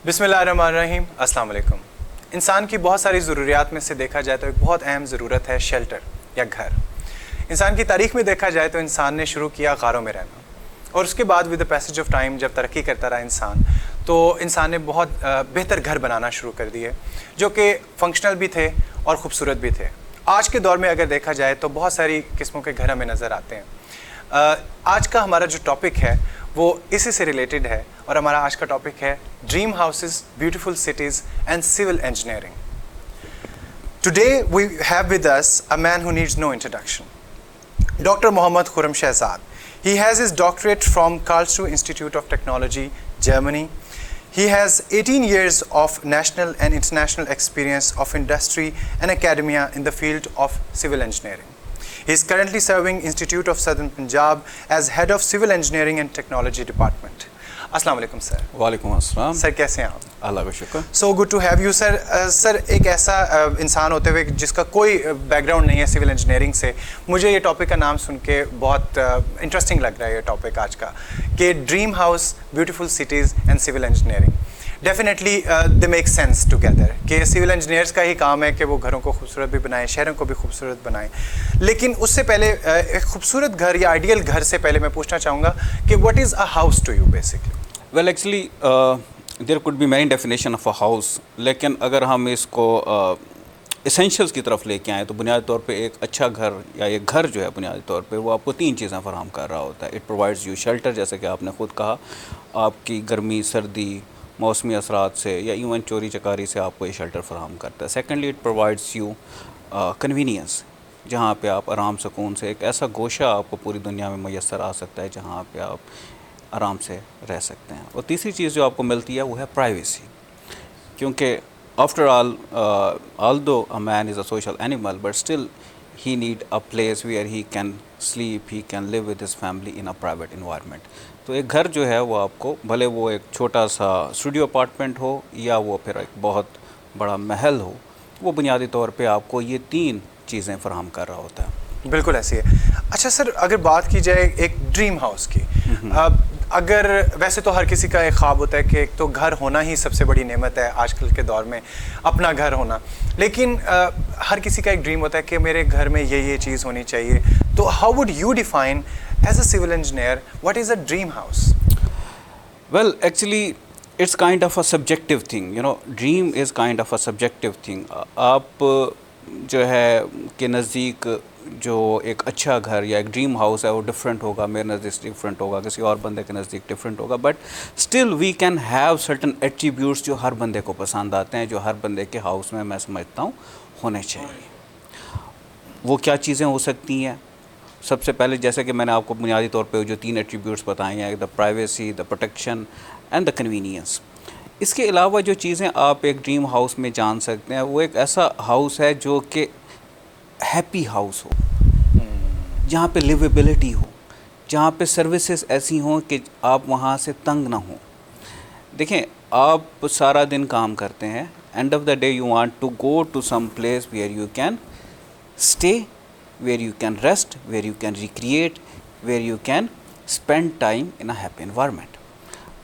بسم اللہ الرحمن الرحیم. السلام علیکم. انسان کی بہت ساری ضروریات میں سے دیکھا جائے تو ایک بہت اہم ضرورت ہے شیلٹر یا گھر. انسان کی تاریخ میں دیکھا جائے تو انسان نے شروع کیا غاروں میں رہنا، اور اس کے بعد with the passage of time جب ترقی کرتا رہا انسان، تو انسان نے بہت بہتر گھر بنانا شروع کر دیے جو کہ فنکشنل بھی تھے اور خوبصورت بھی تھے. آج کے دور میں اگر دیکھا جائے تو بہت ساری قسموں کے گھر ہمیں نظر آتے ہیں. آج کا ہمارا جو ٹاپک ہے وہ اسی سے ریلیٹڈ ہے، اور ہمارا آج کا ٹاپک ہے dream houses, beautiful cities and civil engineering. Today we have with us a man who needs no introduction. Doctor Muhammad Khurram Shahzad. He has his doctorate from Karlsruhe Institute of Technology, Germany. He has 18 years of national and international experience of industry and academia in the field of civil engineering. He is currently serving Institute of Southern Punjab as Head of Civil Engineering and Technology Department. السلام علیکم سر. وعلیکم السلام. سر کیسے ہیں آپ؟ اللہ کا شکر. So good to have you sir. Sir ایک ایسا انسان ہوتے ہوئے جس کا کوئی بیک گراؤنڈ نہیں ہے سول انجینئرنگ سے، مجھے یہ ٹاپک کا نام سن کے بہت انٹرسٹنگ لگ رہا ہے یہ ٹاپک آج کا، کہ dream house, beautiful cities and civil engineering. Definitely they make sense together, کہ سول انجینئرس کا ہی کام ہے کہ وہ گھروں کو خوبصورت بھی بنائیں، شہروں کو بھی خوبصورت بنائیں. لیکن اس سے پہلے ایک خوبصورت گھر یا آئیڈیل گھر سے پہلے میں پوچھنا چاہوں گا کہ what is a house to you basically? Well actually there could be many definition of a house, لیکن اگر ہم اس کو اسینشلس کی طرف لے کے آئیں تو بنیادی طور پہ ایک اچھا گھر یا ایک گھر جو ہے بنیادی طور پہ وہ آپ کو 3 چیزیں فراہم کر رہا ہوتا ہے. اٹ پرووائڈز یو شیلٹر، جیسے کہ آپ نے خود کہا، آپ کی گرمی، سردی، موسمی اثرات سے یا ایون چوری چکاری سے آپ کو یہ شیلٹر فراہم کرتا ہے. Secondly it provides you convenience, جہاں پہ آپ آرام سکون سے، ایک ایسا گوشہ آپ کو پوری دنیا میں میسر آ سکتا ہے جہاں پہ آپ آرام سے رہ سکتے ہیں. اور تیسری چیز جو آپ کو ملتی ہے وہ ہے پرائیویسی، کیونکہ after all though a man is a social animal but still he need a place where he can sleep, he can live with his family in a private environment. تو ایک گھر جو ہے وہ آپ کو، بھلے وہ ایک چھوٹا سا اسٹوڈیو اپارٹمنٹ ہو یا وہ پھر ایک بہت بڑا محل ہو، وہ بنیادی طور پہ آپ کو یہ 3 چیزیں فراہم کر رہا ہوتا ہے. بالکل ایسی ہے. اچھا سر، اگر بات کی جائے ایک ڈریم ہاؤس کی، اگر ویسے تو ہر کسی کا ایک خواب ہوتا ہے کہ ایک تو گھر ہونا ہی سب سے بڑی نعمت ہے آج کل کے دور میں، اپنا گھر ہونا، لیکن ہر کسی کا ایک ڈریم ہوتا ہے کہ میرے گھر میں یہ چیز ہونی چاہیے. تو how would you define as a civil engineer what is a dream house? Well actually it's kind of a subjective thing, dream is kind of a subjective thing. آپ جو ہے کہ نزدیک جو ایک اچھا گھر یا ایک ڈریم ہاؤس ہے وہ ڈفرینٹ ہوگا، میرے نزدیک ڈفرینٹ ہوگا، کسی اور بندے کے نزدیک ڈفرینٹ ہوگا، but still we can have certain attributes جو ہر بندے کو پسند آتے ہیں، جو ہر بندے کے ہاؤس میں سمجھتا ہوں ہونے چاہیے. وہ کیا چیزیں ہو سکتی ہیں؟ سب سے پہلے جیسے کہ میں نے آپ کو بنیادی طور پہ جو 3 ایٹریبیوٹس بتائے ہیں، the privacy, the protection and the convenience. اس کے علاوہ جو چیزیں آپ ایک ڈریم ہاؤس میں جان سکتے ہیں، وہ ایک ایسا ہاؤس ہے جو کہ ہیپی ہاؤس ہو، جہاں پہ لیویبلٹی ہو، جہاں پہ سروسز ایسی ہوں کہ آپ وہاں سے تنگ نہ ہوں. دیکھیں، آپ سارا دن کام کرتے ہیں، end of the day you want to go to some place where you can stay, where you can rest, where you can recreate, where you can spend time in a happy environment.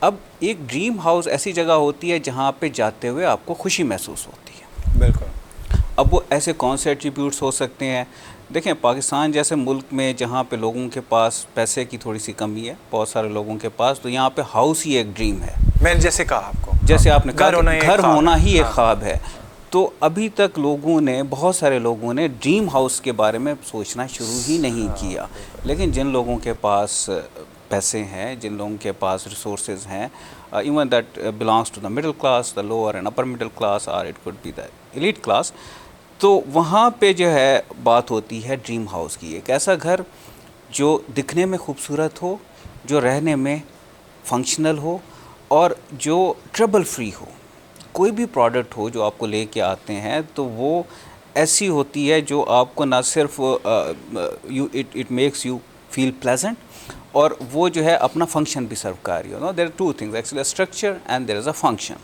اب ایک dream house ایسی جگہ ہوتی ہے جہاں پہ جاتے ہوئے آپ کو خوشی محسوس ہوتی ہے. بالکل. اب وہ ایسے کون سے ایٹریبیوٹس ہو سکتے ہیں؟ دیکھیں، پاکستان جیسے ملک میں جہاں پہ لوگوں کے پاس پیسے کی تھوڑی سی کمی ہے، بہت سارے لوگوں کے پاس، تو یہاں پہ ہاؤس ہی ایک ڈریم ہے. میں نے جیسے کہا آپ کو، جیسے آپ نے کہا گھر ہونا ہی ایک ہاں. خواب ہے. تو ابھی تک بہت سارے لوگوں نے ڈریم ہاؤس کے بارے میں سوچنا شروع ہی نہیں کیا. لیکن جن لوگوں کے پاس پیسے ہیں، جن لوگوں کے پاس ریسورسز ہیں، even that belongs to the middle class, the lower and upper middle class, اور it could be the elite class, تو وہاں پہ جو ہے بات ہوتی ہے ڈریم ہاؤس کی. ایک ایسا گھر جو دکھنے میں خوبصورت ہو، جو رہنے میں فنکشنل ہو، اور جو ٹربل فری ہو. کوئی بھی پروڈکٹ ہو جو آپ کو لے کے آتے ہیں تو وہ ایسی ہوتی ہے جو آپ کو نہ صرف it makes you feel pleasant, اور وہ جو ہے اپنا فنکشن بھی سرو کر رہی ہو. There are 2 things actually, structure and there is a function.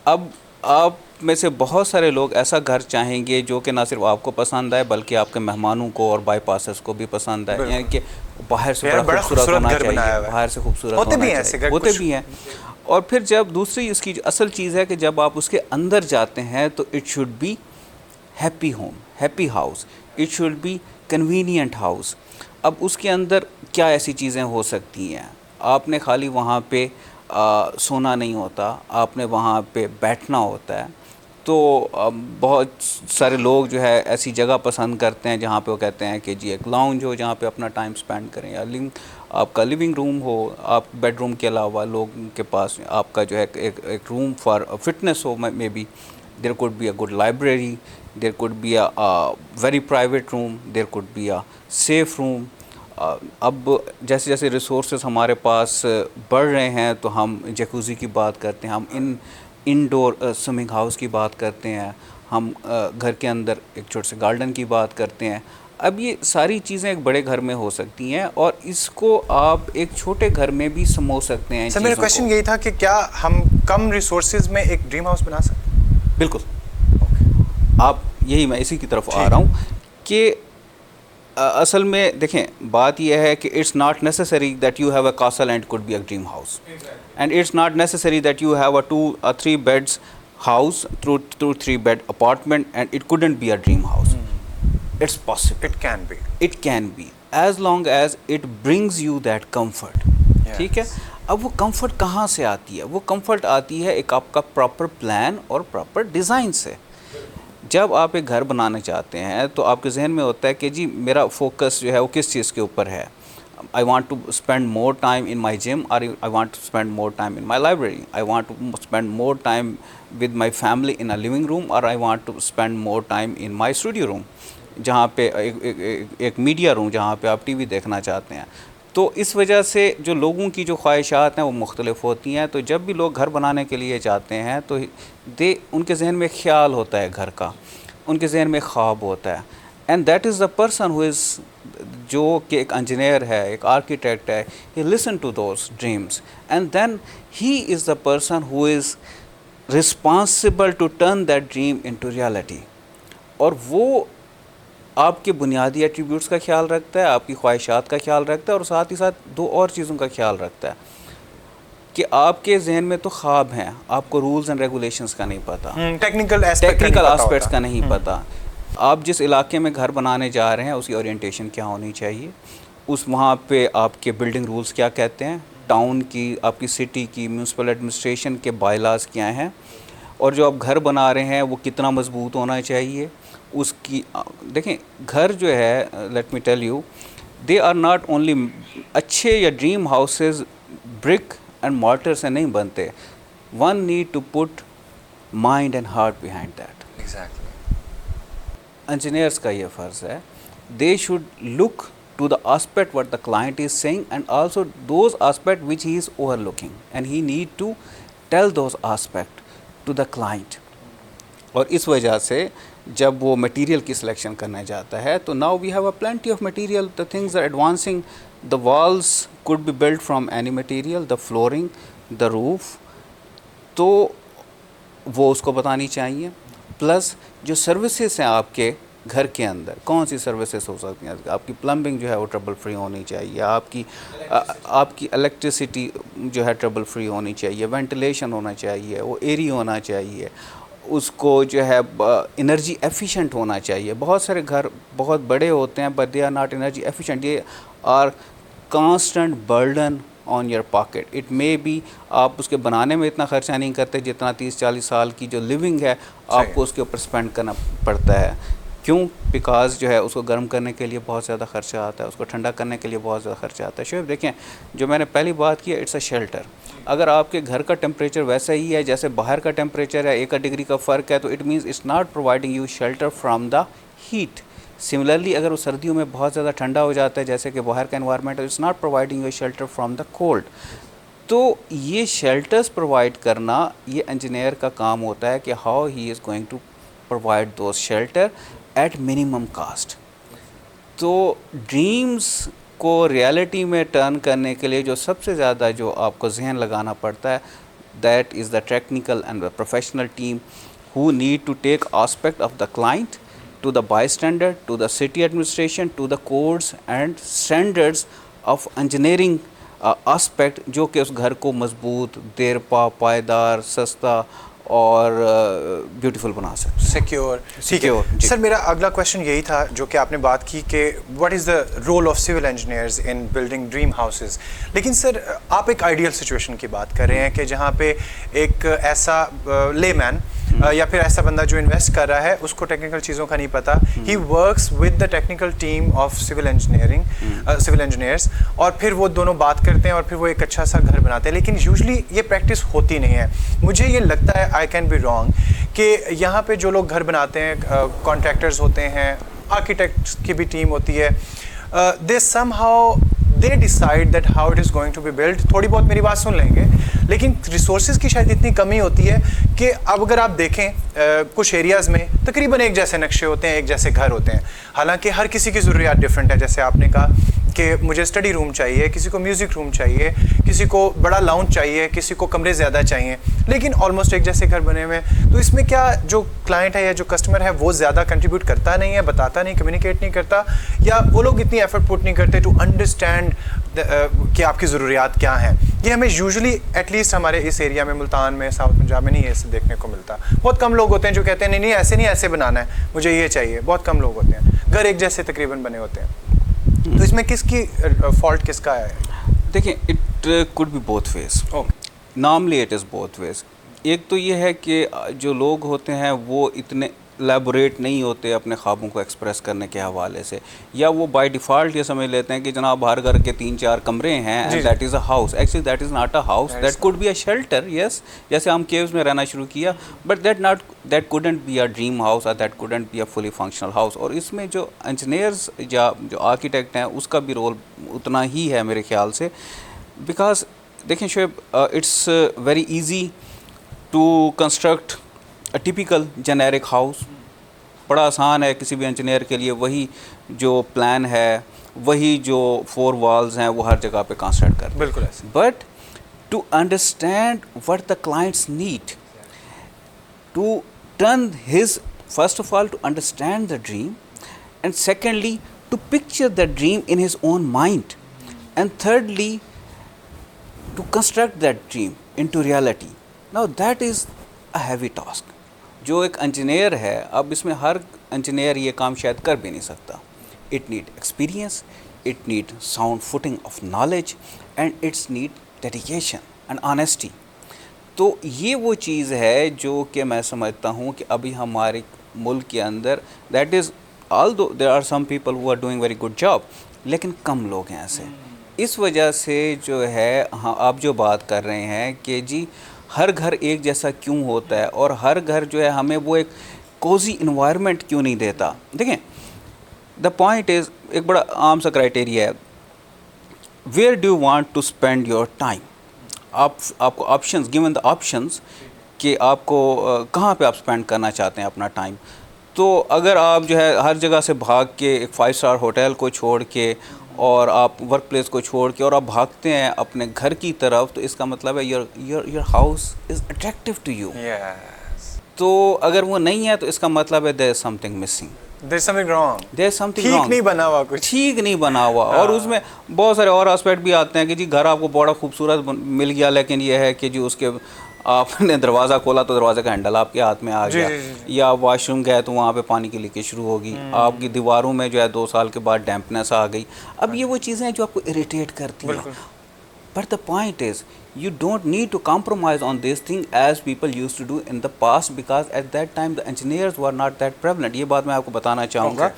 اب آپ میں سے بہت سارے لوگ ایسا گھر چاہیں گے جو کہ نہ صرف آپ کو پسند آئے بلکہ آپ کے مہمانوں کو اور بائی پاسرز کو بھی پسند آئے, یعنی کہ باہر سے بڑا خوبصورت ہونا چاہیے, باہر سے خوبصورت ہونا چاہیے, ہوتے بھی ہیں. اور پھر جب دوسری اس کی اصل چیز ہے کہ جب آپ اس کے اندر جاتے ہیں تو it should be happy home, happy house, it should be convenient house. اب اس کے اندر کیا ایسی چیزیں ہو سکتی ہیں؟ آپ نے خالی وہاں پہ سونا نہیں ہوتا, آپ نے وہاں پہ بیٹھنا ہوتا ہے. تو بہت سارے لوگ جو ہے ایسی جگہ پسند کرتے ہیں جہاں پہ وہ کہتے ہیں کہ جی ایک لاؤنج ہو جہاں پہ اپنا ٹائم سپینڈ کریں, یا آپ کا لیونگ روم ہو, آپ بیڈ روم کے علاوہ لوگوں کے پاس آپ کا جو ہے ایک روم فار فٹنس ہو, may be there could be a good library, there could be a very private room, there could be a safe room. اب جیسے جیسے ریسورسز ہمارے پاس بڑھ رہے ہیں تو ہم جیکوزی کی بات کرتے ہیں, ہم انڈور سوئمنگ ہاؤس کی بات کرتے ہیں, ہم گھر کے اندر ایک چھوٹے سے گارڈن کی بات کرتے ہیں. اب یہ ساری چیزیں ایک بڑے گھر میں ہو سکتی ہیں اور اس کو آپ ایک چھوٹے گھر میں بھی سمو سکتے ہیں. سر میرا کوشچن یہی تھا کہ کیا ہم کم ریسورسز میں ایک ڈریم ہاؤس بنا سکتے ہیں؟ بالکل, آپ یہی میں اسی کی طرف آ رہا ہوں کہ اصل میں دیکھیں بات یہ ہے کہ it's not necessary that you have a castle and could be a dream house, and it's not necessary that you have a 2 or 3 beds house through 3 bed apartment and it couldn't be a dream house. It's possible. It can be as long as it brings you that comfort. ٹھیک ہے. اب وہ comfort کہاں سے آتی ہے؟ وہ comfort آتی ہے ایک آپ کا پراپر پلان اور پراپر ڈیزائن سے. جب آپ ایک گھر بنانا چاہتے ہیں تو آپ کے ذہن میں ہوتا ہے کہ جی میرا فوکس جو ہے وہ کس چیز کے اوپر ہے. I want to spend more time in my gym, or I want to spend more time in my library. I want to spend more time with my family in a living room, or I want to spend more time in my studio room, جہاں پہ ایک media روم جہاں پہ آپ T V دیکھنا چاہتے ہیں. تو اس وجہ سے جو لوگوں کی جو خواہشات ہیں وہ مختلف ہوتی ہیں. تو جب بھی لوگ گھر بنانے کے لیے جاتے ہیں تو ان کے ذہن میں خیال ہوتا ہے گھر کا, ان کے ذہن میں خواب ہوتا ہے. And that is the person who is, جو کہ ایک انجینئر ہے, ایک آرکیٹیکٹ ہے, he listen to those dreams and then he is the person who is responsible to turn that dream into reality. اور وہ آپ کے بنیادی ایٹریبیوٹس کا خیال رکھتا ہے, آپ کی خواہشات کا خیال رکھتا ہے, اور ساتھ ہی ساتھ 2 اور چیزوں کا خیال رکھتا ہے کہ آپ کے ذہن میں تو خواب ہیں, آپ کو رولز اینڈ ریگولیشنز کا نہیں پتہ, ٹیکنیکل آسپیکٹس کا نہیں پتہ. آپ جس علاقے میں گھر بنانے جا رہے ہیں اس کی اورینٹیشن کیا ہونی چاہیے, وہاں پہ آپ کے بلڈنگ رولز کیا کہتے ہیں, ٹاؤن کی, آپ کی سٹی کی میونسپل ایڈمنسٹریشن کے بائی لاز کیا ہیں, اور جو آپ گھر بنا رہے ہیں وہ کتنا مضبوط ہونا چاہیے. اس کی دیکھیں گھر جو ہے, let me tell you, they are not only اچھے یا dream houses brick and mortar سے نہیں بنتے. One need to put mind and heart behind that. Engineers کا یہ فرض ہے, they should look to the aspect what the client is seeing and also those aspect which he is overlooking, and he need to tell those aspect to the client. اور اس وجہ سے جب وہ مٹیریل کی selection کرنے جاتا ہے تو now we have a plenty of material, the things are advancing, the walls could be build from any material, the flooring, the roof, تو وہ اس کو بتانی چاہیے. پلس جو سروسز ہیں آپ کے گھر کے اندر, کون سی سروسز ہو سکتی ہیں, آپ کی پلمبنگ جو ہے وہ ٹربل فری ہونی چاہیے, آپ کی الیکٹریسٹی جو ہے ٹربل فری ہونی چاہیے, وینٹیلیشن ہونا چاہیے, وہ ایری ہونا چاہیے, اس کو جو ہے انرجی ایفیشینٹ ہونا چاہیے. بہت سارے گھر بہت بڑے ہوتے ہیں but they are not energy efficient, یہ are constant burden on your pocket. It may be آپ اس کے بنانے میں اتنا خرچہ نہیں کرتے جتنا 30-40 سال کی جو لیونگ ہے آپ کو اس کے اوپر اسپینڈ کرنا پڑتا ہے. کیوں؟ بیکاز جو ہے اس کو گرم کرنے کے لیے بہت زیادہ خرچہ آتا ہے, اس کو ٹھنڈا کرنے کے لیے بہت زیادہ خرچہ آتا ہے. شعیب دیکھیں, جو میں نے پہلی بات کی ہے, اٹس اے شیلٹر. اگر آپ کے گھر کا ٹیمپریچر ویسا ہی ہے جیسے باہر کا ٹیمپریچر ہے, 1 ڈگری کا فرق ہے, تو it means it's not providing you shelter from the heat. Similarly اگر وہ سردیوں میں بہت زیادہ ٹھنڈا ہو جاتا ہے جیسے کہ باہر کا environment, it's not providing you shelter from the cold. تو یہ شیلٹرز پرووائڈ کرنا یہ انجینئر کا کام ہوتا ہے کہ how he is going to provide those shelter at minimum cost. تو ڈریمز کو ریالٹی میں ٹرن کرنے کے لیے جو سب سے زیادہ جو آپ کو ذہن لگانا پڑتا ہے that is the technical and the professional team who need to take aspect of the client to the bystander, to the city administration, to the codes and standards of engineering aspect, جو کہ اس گھر کو مضبوط, دیر پا, پائیدار, سستا اور beautiful بنا سکتے. سیکیور. ٹھیک ہے سر, میرا اگلا کویشچن یہی تھا جو کہ آپ نے بات کی کہ what is the role of civil engineers in building dream houses. لیکن سر آپ ایک آئیڈیل سچویشن کی بات کر رہے ہیں کہ جہاں پہ ایک ایسا لے مین یا پھر ایسا بندہ جو انویسٹ کر رہا ہے, اس کو ٹیکنیکل چیزوں کا نہیں پتہ, he works with the technical team of civil engineers, اور پھر وہ دونوں بات کرتے ہیں اور پھر وہ ایک اچھا سا گھر بناتے ہیں. لیکن یوزلی یہ پریکٹس ہوتی نہیں ہے. مجھے یہ لگتا ہے, آئی کین بی رانگ, کہ یہاں پہ جو لوگ گھر بناتے ہیں, کانٹریکٹرز ہوتے ہیں, آرکیٹیکٹس کی بھی ٹیم ہوتی ہے, they somehow they decide that how it is going to be build. تھوڑی بہت میری بات سن لیں گے, لیکن ریسورسز کی شاید اتنی کمی ہوتی ہے کہ اب اگر آپ دیکھیں کچھ ایریاز میں تقریباً ایک جیسے نقشے ہوتے ہیں, ایک جیسے گھر ہوتے ہیں, حالانکہ ہر کسی کی ضروریات ڈفرینٹ ہے. جیسے آپ نے کہا کہ مجھے اسٹڈی روم چاہیے, کسی کو میوزک روم چاہیے, کسی کو بڑا لاؤنج چاہیے, کسی کو کمرے زیادہ چاہیے, لیکن آلموسٹ ایک جیسے گھر بنے ہوئے ہیں. تو اس میں کیا جو کلائنٹ ہے یا جو کسٹمر ہے وہ زیادہ کنٹریبیوٹ کرتا نہیں ہے, بتاتا نہیں, کمیونیکیٹ نہیں کرتا, یا وہ لوگ اتنی ایفرٹ پٹ نہیں کرتے ٹو انڈرسٹینڈ کہ آپ کی ضروریات کیا ہیں؟ یہ ہمیں یوزلی ایٹ لیسٹ ہمارے اس ایریا میں, ملتان میں, ساؤتھ پنجاب میں نہیں ایسے دیکھنے کو ملتا. بہت کم لوگ ہوتے ہیں جو کہتے ہیں نہیں ایسے نہیں, ایسے بنانا ہے, مجھے یہ چاہیے. بہت کم لوگ ہوتے ہیں, گھر ایک جیسے تقریباً بنے ہوتے ہیں. تو اس میں کس کی فالٹ کس کا ہے؟ دیکھیں, it could be both ways. Normally it is both ways. ایک تو یہ ہے کہ جو لوگ ہوتے ہیں وہ اتنے لیبوریٹ نہیں ہوتے اپنے خوابوں کو ایکسپریس کرنے کے حوالے سے, یا وہ بائی ڈیفالٹ یہ سمجھ لیتے ہیں کہ جناب ہر گھر کے 3-4 کمرے ہیں and that is a house. Actually that is not a house, that could be a shelter. Yes, جیسے ہم کیوز میں رہنا شروع کیا, but that couldn't be a dream house, اور that couldn't be a fully functional house. اور اس میں جو انجینئرز یا جو آرکیٹیکٹ ہیں اس کا بھی رول اتنا ہی ہے میرے خیال سے. بیکاز دیکھیں Shoaib, it's very easy to construct a typical generic house. بڑا آسان ہے کسی بھی انجینئر کے لیے, وہی جو پلان ہے, وہی جو 4 والز ہیں وہ ہر جگہ پہ کنسٹرکٹ کریں. بالکل ایسے. But to understand what the clients need, to turn his, first of all to understand the dream, and secondly to picture the dream in his own mind, and thirdly to construct that dream into reality. Now that is a heavy task. جو ایک engineer ہے, اب اس میں ہر engineer یہ کام شاید کر بھی نہیں سکتا. It need experience, it need sound footing of knowledge, and its need dedication and honesty. تو یہ وہ چیز ہے جو کہ میں سمجھتا ہوں کہ ابھی ہمارے ملک کے اندر, that is although there are some people who are doing very good job, لیکن کم لوگ ہیں ایسے. اس وجہ سے جو ہے, ہاں آپ جو بات کر رہے ہیں کہ جی ہر گھر ایک جیسا کیوں ہوتا ہے, اور ہر گھر جو ہے ہمیں وہ ایک کوزی انوائرمنٹ کیوں نہیں دیتا. دیکھیں, دا پوائنٹ از, ایک بڑا عام سا کرائٹیریا ہے, where do you want to spend your time. آپ کو آپشنز, گیون دا آپشنز کہ آپ کو کہاں پہ آپ اسپینڈ کرنا چاہتے ہیں اپنا ٹائم. تو اگر آپ جو ہے ہر جگہ سے بھاگ کے ایک 5 اسٹار ہوٹل کو چھوڑ کے, اور آپ ورک پلیس کو چھوڑ کے, اور آپ بھاگتے ہیں اپنے گھر کی طرف, تو اس کا مطلب ہے your house is attractive to you. تو اگر وہ نہیں ہے تو اس کا مطلب ہے there is something missing, there is something wrong, there is something ٹھیک نہیں بنا ہوا, کچھ ٹھیک نہیں بنا ہوا. اور اس میں بہت سارے اور اسپیکٹ بھی آتے ہیں کہ جی گھر آپ کو بڑا خوبصورت مل گیا, لیکن یہ ہے کہ جی اس کے آپ نے دروازہ کھولا تو دروازے کا ہینڈل آپ کے ہاتھ میں آ گیا, یا واش روم گئے تو وہاں پہ پانی کی لیکیج شروع ہوگی, آپ کی دیواروں میں جو ہے 2 سال کے بعد ڈیمپنیس آ گئی. اب یہ وہ چیزیں ہیں جو آپ کو اریٹیٹ کرتی ہیں. But the point is, you don't need to compromise on this thing as people used to do in the past, because at that time the engineers were not that prevalent. یہ بات میں آپ کو بتانا چاہوں گا.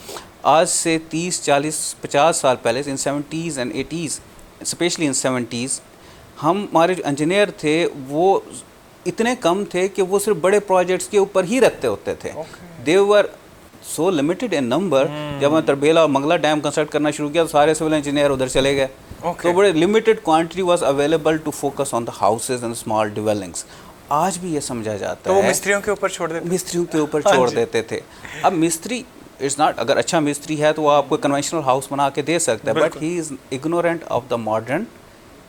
آج سے 30, 40, 50 سال پہلے, in 70s and 80s, especially in 70s, ہمارے جو انجینئر تھے وہ اتنے کم تھے کہ وہ صرف بڑے پروجیکٹس کے اوپر ہی رکھتے ہوتے تھے. they were so limited in number. جب میں تربیلا منگلا ڈیم کنسٹرکٹ کرنا شروع کیا تو سارے سول انجینئر ادھر چلے گئے. تو بڑے limited quantity was available to focus on the houses and small dwellings. آج بھی یہ سمجھا جاتا ہے, وہ مستریوں کے اوپر چھوڑ دیتے, مستریوں کے اوپر چھوڑ دیتے تھے. اب مستری اٹس ناٹ, اگر اچھا مستری ہے تو وہ آپ کو کنونشنل ہاؤس بنا کے دے سکتا ہے, but he is ignorant of the modern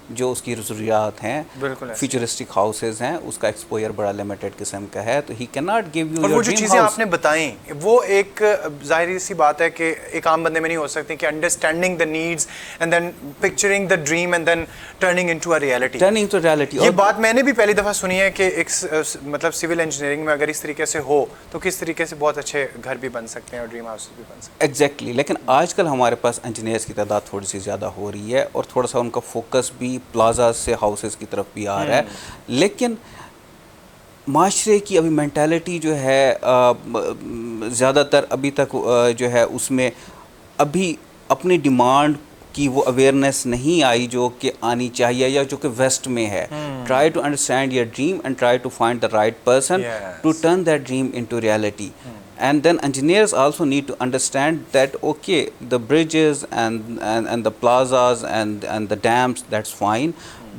جو اس کی ضروریات ہیں, بالکل فیوچرسٹک ہاؤسز ہیں, اس کا ایکسپوئر بڑا لمیٹڈ قسم کا ہے, تو he can not give you. اور وہ جو چیزیں آپ نے بتائیں وہ ایک ظاہری سی بات ہے کہ ایک عام بندے میں نہیں ہو سکتی, کہ understanding the needs and then picturing the dream and then turning into a reality. یہ بات میں نے بھی پہلی دفعہ سنی ہے کہ ایک مطلب سول انجینئرنگ میں اگر اس طریقے سے ہو تو کس طریقے سے بہت اچھے گھر بھی بن سکتے ہیں اور ڈریم ہاؤسز بھی بن سکتے ہیں. ایگزیکٹلی. لیکن آج کل ہمارے پاس انجینئرس کی تعداد تھوڑی سی زیادہ ہو رہی ہے, اور تھوڑا سا ان کا فوکس بھی پلازا سے ہاؤسز کی طرف بھی آ رہا ہے, لیکن معاشرے کی ابھی مینٹیلٹی جو ہے زیادہ تر ابھی تک جو ہے اس میں ابھی اپنی ڈیمانڈ کی وہ اویئرنیس نہیں آئی جو کہ آنی چاہیے, یا جو کہ ویسٹ میں ہے. Try to understand your dream and try to find the right person to turn that dream into reality. And then engineers also need to understand that, okay, the bridges and the plazas and the dams, that's fine,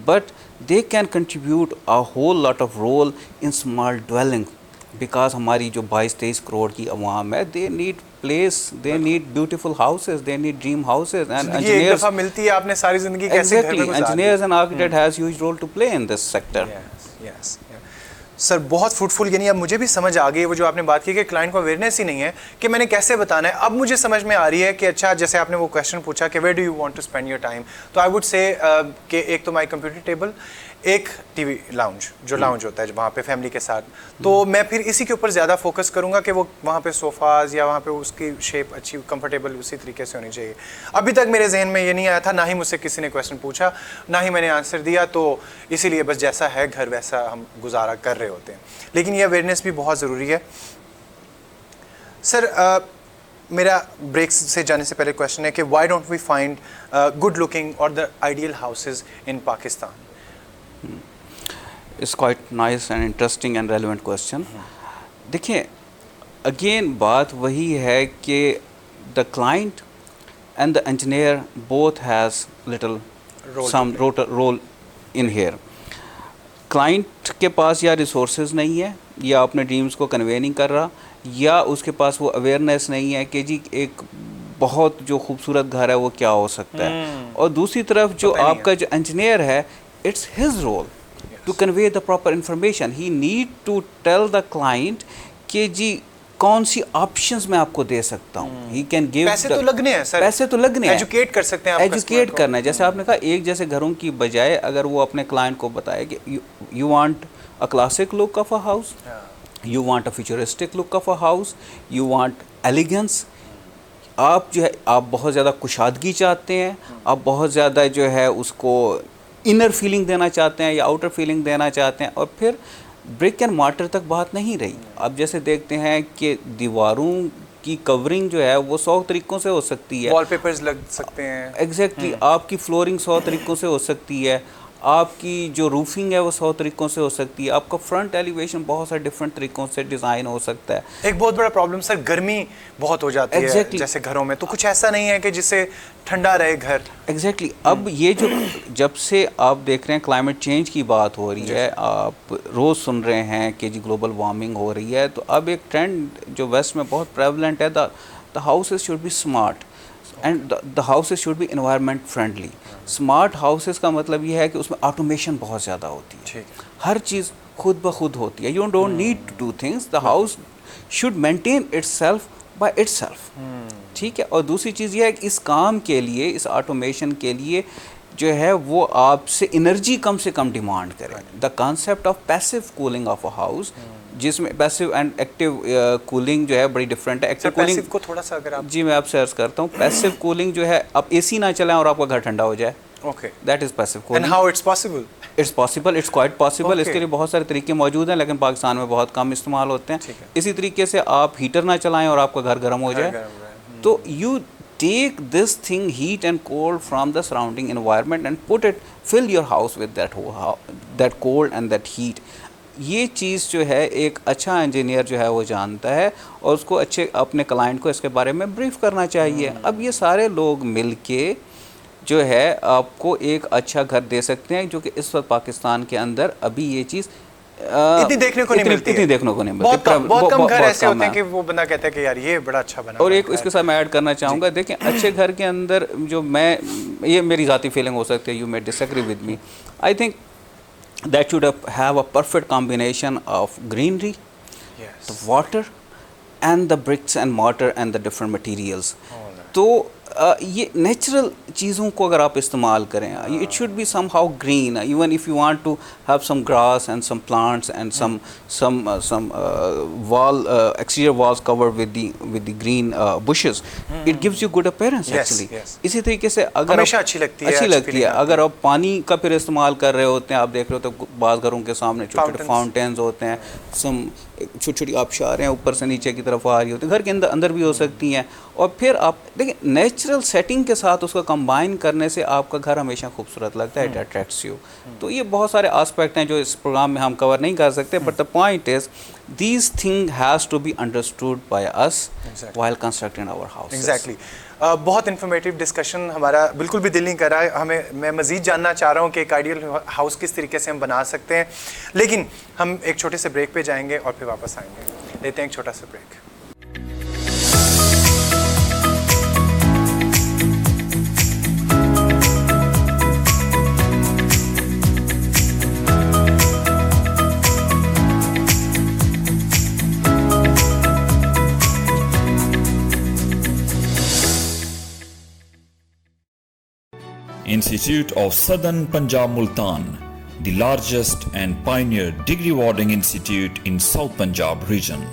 but they can contribute a whole lot of role in small dwelling, because ہماری جو 22-23 کروڑ کی عوام ہے, they need place, they need beautiful houses, they need dream houses, and engineers ایک دفعہ ملتی ہے آپ نے ساری زندگی کیسے گھر میں گزاری. Engineers and architects has huge role to play in this sector. Yes. سر بہت فروٹفل, یعنی اب مجھے بھی سمجھ آ گئی وہ جو آپ نے بات کی کہ کلائنٹ کو اویئرنیس ہی نہیں ہے کہ میں نے کیسے بتانا ہے. اب مجھے سمجھ میں آ رہی ہے کہ اچھا جیسے آپ نے وہ کویشچن پوچھا کہ where do you want to spend your time, تو آئی ووڈ سے کہ ایک تو مائی کمپیوٹر ٹیبل, ایک ٹی وی لاؤنج, جو لاؤنج ہوتا ہے وہاں پہ فیملی کے ساتھ, تو میں پھر اسی کے اوپر زیادہ فوکس کروں گا کہ وہ وہاں پہ صوفاز یا وہاں پہ اس کی شیپ اچھی کمفرٹیبل اسی طریقے سے ہونی چاہیے. ابھی تک میرے ذہن میں یہ نہیں آیا تھا, نہ ہی مجھ سے کسی نے کویشچن پوچھا, نہ ہی میں نے آنسر دیا, تو اسی لیے بس جیسا ہے گھر ویسا ہم گزارا کر رہے ہوتے ہیں. لیکن یہ اویئرنیس بھی بہت ضروری ہے. سر میرا بریک سے جانے سے پہلے کویشچن ہے کہ why don't we find good looking or the ideal houses in Pakistan. It's quite nice and interesting and relevant question. دیکھیں اگین بات وہی ہے کہ the client and the engineer both has little some role in here. Client کے پاس یا resources نہیں ہے, یا اپنے ڈریمز کو کنوے نہیں کر رہا, یا اس کے پاس وہ اویئرنیس نہیں ہے کہ جی ایک بہت جو خوبصورت گھر ہے وہ کیا ہو سکتا ہے. اور دوسری طرف جو آپ کا جو انجینئر ہے, it's his role to convey the proper information. He need to tell the client کہ جی کون سی آپشنز میں آپ کو دے سکتا ہوں. He can give پیسے تو لگنے ہیں سر, پیسے تو لگنے ہیں, ایجوکیٹ کر سکتے ہیں آپ, ایجوکیٹ کرنا ہے. جیسے آپ نے کہا ایک جیسے گھروں کی بجائے اگر وہ اپنے کلائنٹ کو بتائے کہ you want a classic look of a house, you want a futuristic look of a house, you want elegance, آپ جو ہے آپ بہت زیادہ کشادگی چاہتے ہیں, آپ بہت زیادہ جو ہے اس کو انر فیلنگ دینا چاہتے ہیں یا آؤٹر فیلنگ دینا چاہتے ہیں, اور پھر برک اینڈ مارٹر تک بات نہیں رہی. اب جیسے دیکھتے ہیں کہ دیواروں کی کورنگ جو ہے وہ 100 طریقوں سے ہو سکتی ہے, وال پیپرز لگ سکتے ہیں, ایگزیکٹلی, آپ کی فلورنگ 100 طریقوں سے ہو سکتی ہے, آپ کی جو روفنگ ہے وہ 100 طریقوں سے ہو سکتی ہے, آپ کا فرنٹ ایلیویشن بہت سارے ڈفرینٹ طریقوں سے ڈیزائن ہو سکتا ہے. ایک بہت بڑا پرابلم سر گرمی بہت ہو جاتی ہے جیسے گھروں میں, تو کچھ ایسا نہیں ہے کہ جس سے ٹھنڈا رہے گھر. ایگزیکٹلی. اب یہ جو جب سے آپ دیکھ رہے ہیں کلائمیٹ چینج کی بات ہو رہی ہے, آپ روز سن رہے ہیں کہ جی گلوبل وارمنگ ہو رہی ہے, تو اب ایک ٹرینڈ جو ویسٹ میں بہت پریولنٹ ہے, the houses should be smart and the houses should be environment friendly. Smart houses کا مطلب یہ ہے کہ اس میں آٹومیشن بہت زیادہ ہوتی ہے, ہر چیز خود بخود ہوتی ہے. You don't need to do things, the house should maintain itself by itself. ٹھیک ہے. اور دوسری چیز یہ ہے کہ اس کام کے لیے, اس آٹومیشن کے لیے جو ہے وہ آپ سے انرجی کم سے کم ڈیمانڈ کرے. The concept of passive cooling of a house, جس میں پیسو اینڈ ایکٹیو کولنگ جو ہے بڑی ڈفرینٹ ہے. ایکٹیو کولنگ کو تھوڑا سا اگر آپ, جی میں آپ سے عرض کرتا ہوں, پیسو کولنگ جو ہے آپ اے سی نہ چلائیں اور آپ کا گھر ٹھنڈا ہو جائے, okay, that is passive cooling. And how it's possible? It's possible, it's quite possible. اس کے لیے بہت سارے طریقے موجود ہیں لیکن پاکستان میں بہت کم استعمال ہوتے ہیں. اسی طریقے سے آپ ہیٹر نہ چلائیں اور آپ کا گھر گرم ہو جائے, تو you take this thing, heat and cold from the surrounding environment and fill your house with that cold and that heat. یہ چیز جو ہے ایک اچھا انجینئر جو ہے وہ جانتا ہے, اور اس کو اچھے اپنے کلائنٹ کو اس کے بارے میں بریف کرنا چاہیے. اب یہ سارے لوگ مل کے جو ہے آپ کو ایک اچھا گھر دے سکتے ہیں, جو کہ اس وقت پاکستان کے اندر ابھی یہ چیز اتنی دیکھنے کو نہیں ملتی، اتنی دیکھنے کو نہیں ملتی. بہت کم گھر ایسے ہوتے ہیں کہ وہ بندہ کہتا ہے کہ یار یہ بڑا اچھا بنا. اور ایک اس کے ساتھ میں ایڈ کرنا چاہوں گا, دیکھیں اچھے گھر کے اندر جو میں, یہ میری ذاتی فیلنگ ہو سکتی ہے, you may disagree with me, I think that should have a perfect combination of greenery, the water and the bricks and mortar and the different materials. تو یہ نیچرل چیزوں کو اگر آپ استعمال کریں, it should be somehow green, even if you want to have some grass and some plants and some wall exterior walls covered with the green bushes, it gives you good appearance actually. اسی طریقے سے اگر ہمیشہ اچھی لگتی ہے اگر آپ پانی کا پھر استعمال کر رہے ہوتے ہیں, آپ دیکھ رہے ہوتے ہیں بعض گھروں کے سامنے چھوٹے چھوٹے فاؤنٹینز ہوتے ہیں, سم چھوٹی چھوٹی آبشاریں اوپر سے نیچے کی طرف آ رہی ہوتی ہیں, گھر کے اندر بھی ہو سکتی ہیں, اور پھر آپ دیکھیں نیچرل سیٹنگ کے ساتھ اس کو کمبائن کرنے سے آپ کا گھر ہمیشہ خوبصورت لگتا ہے, اٹ اٹریکٹس یو. تو یہ بہت سارے آسپیکٹ ہیں جو اس پروگرام میں ہم کور نہیں کر سکتے, but the point is these thing has to be understood by us while constructing our house. Exactly. بہت انفارمیٹیو ڈسکشن, ہمارا بالکل بھی دل نہیں کر رہا ہے, میں مزید جاننا چاہ رہا ہوں کہ ایک آئیڈیل ہاؤس کس طریقے سے ہم بنا سکتے ہیں, لیکن ہم ایک چھوٹے سے بریک پہ جائیں گے اور پھر واپس آئیں گے. لیتے ہیں ایک چھوٹا سا break. Institute of Southern Punjab Multan, the largest and pioneer degree awarding institute in South Punjab region.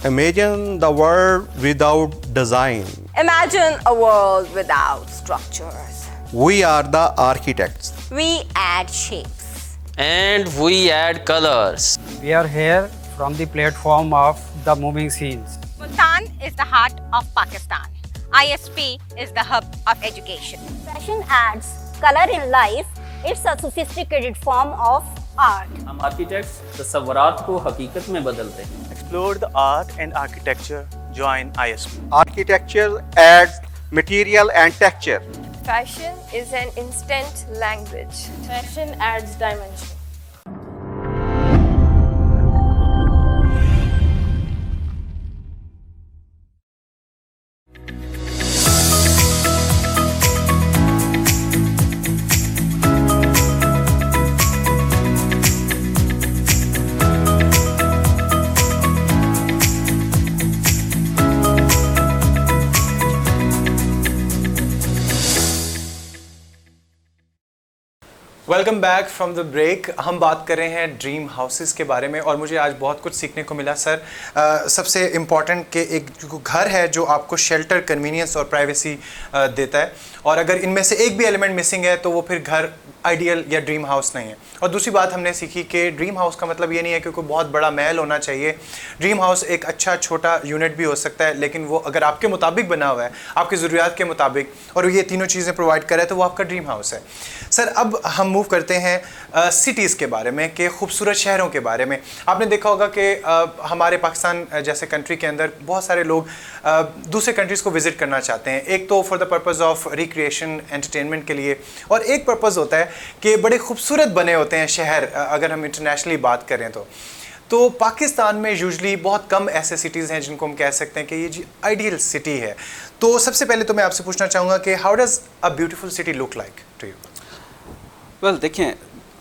Imagine the world without design. Imagine a world without structures. We are the architects. We add shapes. And we add colors. We are here from the platform of the moving scenes. Multan is the heart of Pakistan. ISP is the hub of education. Fashion adds color in life. It's a sophisticated form of art. ہم architects تصورات کو حقیقت میں بدلتے ہیں. Explore the art and architecture. Join ISP. Architecture adds material and texture. Fashion is an instant language. Fashion adds dimension. Welcome back from the break. ہم بات کر رہے ہیں ڈریم ہاؤسز کے بارے میں, اور مجھے آج بہت کچھ سیکھنے کو ملا سر. سب سے امپورٹنٹ کہ ایک گھر ہے جو آپ کو شیلٹر, کنوینئنس اور پرائیویسی دیتا ہے, اور اگر ان میں سے ایک بھی ایلیمنٹ مسنگ ہے تو وہ پھر گھر آئیڈیل یا ڈریم ہاؤس نہیں ہے. اور دوسری بات ہم نے سیکھی کہ ڈریم ہاؤس کا مطلب یہ نہیں ہے کہ کوئی بہت بڑا محل ہونا چاہیے. ڈریم ہاؤس ایک اچھا چھوٹا یونٹ بھی ہو سکتا ہے, لیکن وہ اگر آپ کے مطابق بنا ہوا ہے, آپ کی ضروریات کے مطابق, اور یہ تینوں چیزیں پرووائڈ کرے تو وہ آپ کا ڈریم ہاؤس ہے. سر اب ہم موو کرتے ہیں سٹیز کے بارے میں, کہ خوبصورت شہروں کے بارے میں. آپ نے دیکھا ہوگا کہ ہمارے پاکستان جیسے کنٹری کے اندر بہت سارے لوگ دوسرے کنٹریز کو وزٹ کرنا چاہتے ہیں. ایک تو for the purpose of recreation, entertainment کے لیے, اور ایک پرپز ہوتا ہے کہ بڑے خوبصورت بنے ہوتے ہیں شہر اگر ہم انٹرنیشنلی بات کریں تو پاکستان میں یوزلی بہت کم ایسے سٹیز ہیں جن کو ہم کہہ سکتے ہیں کہ یہ جی آئیڈیل سٹی ہے. تو سب سے پہلے تو میں آپ سے پوچھنا چاہوں گا کہ how does a beautiful city look like to you? Well دیکھیں,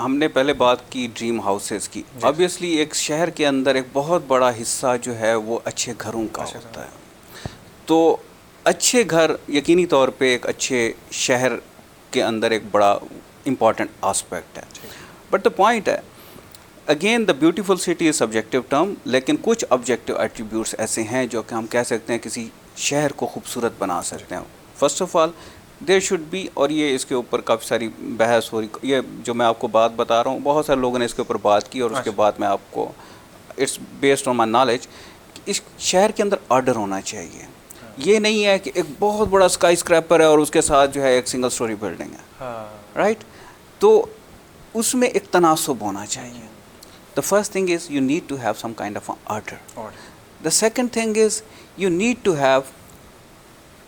ہم نے پہلے بات کی ڈریم ہاؤسز کی. آبویسلی ایک شہر کے اندر ایک بہت بڑا حصہ جو ہے وہ اچھے گھروں کا ہوتا ہے. تو اچھے گھر یقینی طور پہ ایک اچھے شہر کے اندر ایک بڑا امپورٹنٹ آسپیکٹ ہے. بٹ دا پوائنٹ ہے again the beautiful city is subjective term, لیکن کچھ آبجیکٹیو ایٹریبیوٹس ایسے ہیں جو کہ ہم کہہ سکتے ہیں کسی شہر کو خوبصورت بنا سکتے ہیں. First of all there should be, اور یہ اس کے اوپر کافی ساری بحث ہو رہی, یہ جو میں آپ کو بات بتا رہا ہوں بہت سارے لوگوں نے اس کے اوپر بات کی, اور اس کے بعد میں آپ کو it's based on my knowledge, اس شہر کے اندر آرڈر ہونا چاہیے. یہ نہیں ہے کہ ایک بہت بڑا اسکائی اسکریپر ہے اور اس کے ساتھ جو ہے ایک سنگل سٹوری بلڈنگ ہے, رائٹ. تو اس میں ایک تناسب ہونا چاہیے. The first thing is you need to have some kind of an order. The second thing is you need to have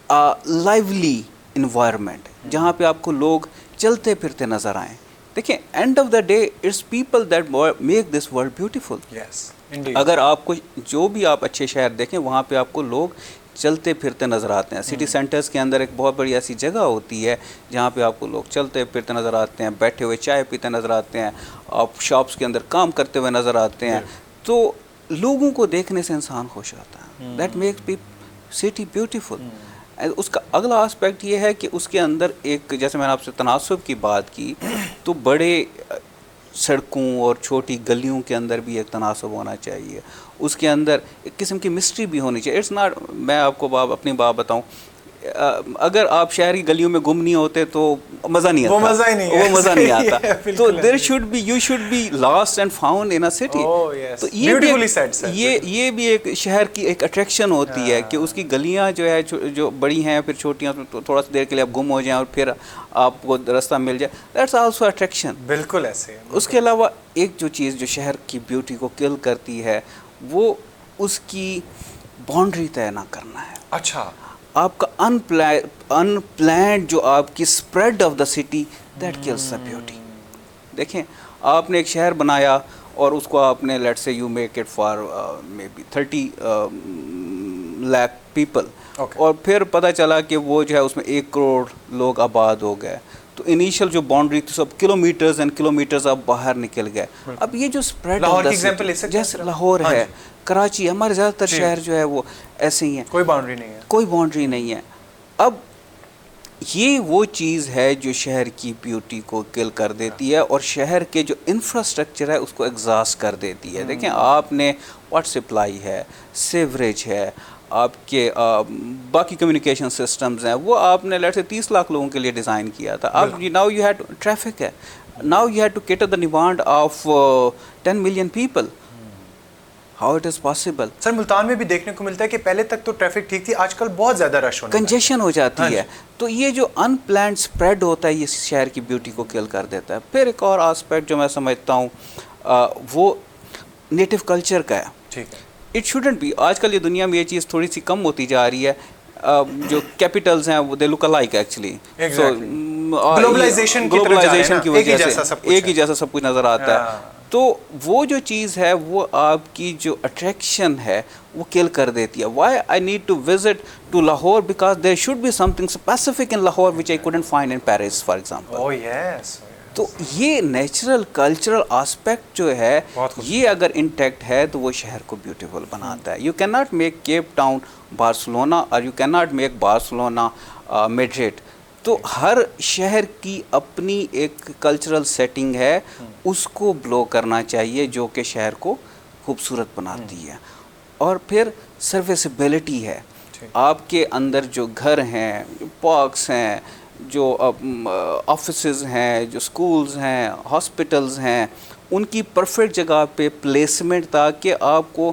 a lively environment جہاں پہ آپ کو لوگ چلتے پھرتے نظر آئیں. دیکھیں, end of the day it's people that make this world beautiful. اگر آپ کو جو بھی آپ اچھے شہر دیکھیں وہاں پہ آپ کو لوگ چلتے پھرتے نظر آتے ہیں. سٹی سینٹرز کے اندر ایک بہت بڑی ایسی جگہ ہوتی ہے جہاں پہ آپ کو لوگ چلتے پھرتے نظر آتے ہیں, بیٹھے ہوئے چائے پیتے نظر آتے ہیں, آپ شاپس کے اندر کام کرتے ہوئے نظر آتے ہیں. تو لوگوں کو دیکھنے سے انسان خوش ہوتا ہے. That makes city beautiful. اس کا اگلا آسپیکٹ یہ ہے کہ اس کے اندر ایک, جیسے میں نے آپ سے تناسب کی بات کی, تو بڑے سڑکوں اور چھوٹی گلیوں کے اندر بھی ایک تناسب ہونا چاہیے. اس کے اندر ایک قسم کی مسٹری بھی ہونی چاہیے. اٹس ناٹ, میں آپ کو اپنی بات بتاؤں, اگر آپ شہر کی گلیوں میں گم نہیں ہوتے تو مزہ نہیں آتا, وہ مزہ نہیں آتا. تو there should be, you should be lost and found in a city. تو یہ بھی ایک شہر کی ایک اٹریکشن ہوتی ہے کہ اس کی گلیاں جو ہے جو بڑی ہیں پھر چھوٹیاں, تھوڑا سا دیر کے لیے آپ گم ہو جائیں اور پھر آپ کو راستہ مل جائے. That's also attraction. بالکل ایسے. اس کے علاوہ ایک جو چیز جو شہر کی بیوٹی کو کل کرتی ہے وہ اس کی باؤنڈری طے نہ کرنا ہے. اچھا, آپ کا ان پلانڈ جو آپ کی spread of the city, that kills the beauty. دیکھیں, آپ نے ایک شہر بنایا اور اس کو آپ نے let say you make it for maybe 30 lakh people, اور پھر پتہ چلا کہ وہ جو ہے اس میں 1 کروڑ لوگ آباد ہو گئے. تو انیشیل جو باؤنڈری تھی سب کلومیٹرز اینڈ کلومیٹرز آپ باہر نکل گئے. اب یہ جو اسپریڈ آف دا سٹی, جیسے لاہور ہے, کراچی, ہمارے زیادہ تر شہر جو ہے وہ ایسے ہی ہیں, کوئی باؤنڈری نہیں ہے, کوئی باؤنڈری نہیں ہے. اب یہ وہ چیز ہے جو شہر کی بیوٹی کو کل کر دیتی ہے اور شہر کے جو انفراسٹرکچر ہے اس کو ایگزاسٹ کر دیتی ہے. دیکھیں, آپ نے واٹر سپلائی ہے, سیوریج ہے, آپ کے باقی کمیونیکیشن سسٹمز ہیں, وہ آپ نے لیٹ سے 30 لاکھ لوگوں کے لیے ڈیزائن کیا تھا. اب ناؤ یو ہیڈ ٹریفک ہے, now you had to cater the demand of 10 million people. How it is possible? Sir, Multan میں بھی دیکھنے کو ملتا ہے کہ پہلے تک تو ٹریفک ٹھیک تھی, آج کل بہت زیادہ رش ہونا, کنجیشن ہو جاتی ہے. تو یہ جو ان پلانڈ اسپریڈ ہوتا ہے یہ شہر کی بیوٹی کو کل کر دیتا ہے. پھر ایک اور آسپیکٹ جو میں سمجھتا ہوں وہ نیٹو کلچر کا ہے. ٹھیک ہے, اٹ شوڈنٹ بی. آج کل یہ دنیا میں یہ چیز تھوڑی سی کم ہوتی جا رہی ہے. جو کیپٹلز ہیں وہ دے لک الائک ایکچولی. گلوبلائزیشن کی وجہ سے ایک ہی جیسا سب کچھ نظر آتا ہے. تو وہ جو چیز ہے وہ آپ کی جو اٹریکشن ہے وہ کل کر دیتی ہے. Why I need to visit to Lahore, because there should be something specific in Lahore which I couldn't find in Paris for example. تو یہ نیچرل کلچرل آسپیکٹ جو ہے یہ اگر انٹیکٹ ہے تو وہ شہر کو بیوٹیفل بناتا ہے. You can not make Cape Town Barcelona or you can not make Barcelona Madrid. تو ہر شہر کی اپنی ایک کلچرل سیٹنگ ہے, اس کو بلو کرنا چاہیے جو کہ شہر کو خوبصورت بناتی ہے. اور پھر سروسیبلٹی ہے. آپ کے اندر جو گھر ہیں, پارکس ہیں, جو آفیسز ہیں, جو سکولز ہیں, ہاسپٹلز ہیں, ان کی پرفیکٹ جگہ پہ پلیسمنٹ تاکہ آپ کو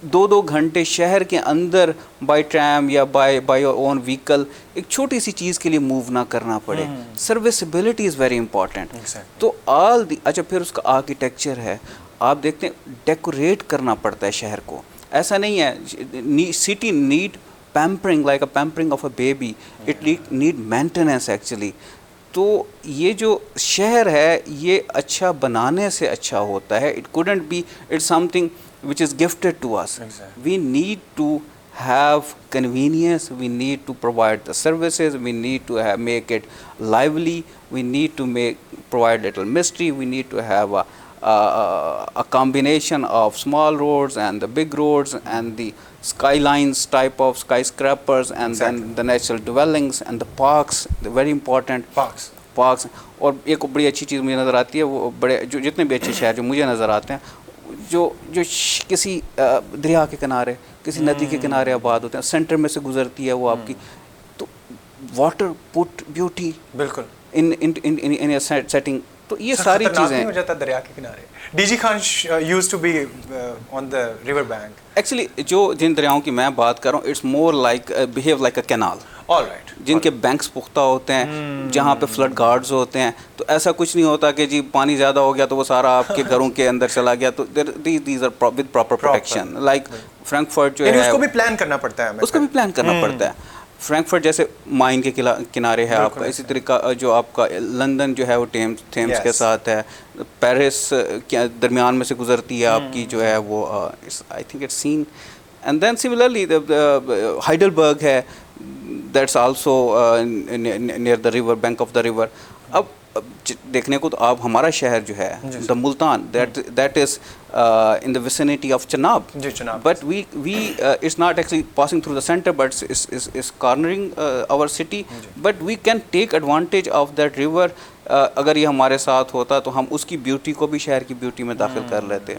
2 گھنٹے شہر کے اندر بائی ٹرام یا بائی یور اون وہیکل ایک چھوٹی سی چیز کے لیے موو نہ کرنا پڑے. سروسیبلٹی از ویری امپورٹنٹ. تو اچھا, پھر اس کا آرکیٹیکچر ہے. آپ دیکھتے ہیں ڈیکوریٹ کرنا پڑتا ہے شہر کو. ایسا نہیں ہے, city need pampering like a pampering of a baby, it need maintenance actually. تو یہ جو شہر ہے یہ اچھا بنانے سے اچھا ہوتا ہے. It couldn't be it's something which is gifted to us. We need to have convenience, we need to provide the services, we need to make it lively, we need to provide little mystery, we need to have a combination of small roads and the big roads and the skylines type of skyscrapers and then the natural dwellings and the parks, the very important parks. اور ایک بڑی اچھی چیز مجھے نظر آتی ہے, وہ بڑے جو جتنے بھی اچھے شہر جو مجھے نظر آتے ہیں جو کسی دریا کے کنارے, کسی ندی کے کنارے آباد ہوتے ہیں, سینٹر میں سے گزرتی ہے وہ آپ کی. تو واٹر پٹ بیوٹی بالکل ان سیٹنگ تو یہ ساری چیزیں ہو جاتا دریا کے کنارے. D G Khan used to be on the river bank. Actually جو جن دریاؤں کی میں بات کر رہا ہوں it's more like behave like a canal, جن کے بینکس پختہ ہوتے ہیں, جہاں پہ فلڈ گارڈز ہوتے ہیں. تو ایسا کچھ نہیں ہوتا کہ جی پانی زیادہ ہو گیا تو وہ سارا آپ کے گھروں کے اندر چلا گیا. تو these are with proper protection. Like Frankfurt جو ہے اس کو بھی پلان کرنا پڑتا ہے, اس کو بھی پلان کرنا پڑتا ہے. فرینکفرٹ جیسے مائن کے کنارے ہے آپ کا, اسی طریقہ جو آپ کا لندن جو ہے وہ تھیمس کے ساتھ ہے, پیرس کے درمیان میں سے گزرتی ہے آپ کی جو ہے وہ I think it's Seine. And then similarly Heidelberg ہے, that's also near the river, bank of the river. اب دیکھنے کو تو آپ ہمارا شہر جو ہے the Multan, that is in the vicinity of Chenab, but we it's not actually passing through the center, but is cornering our city, but we can take advantage of that river. اگر یہ ہمارے ساتھ ہوتا تو ہم اس کی بیوٹی کو بھی شہر کی بیوٹی میں داخل کر لیتے.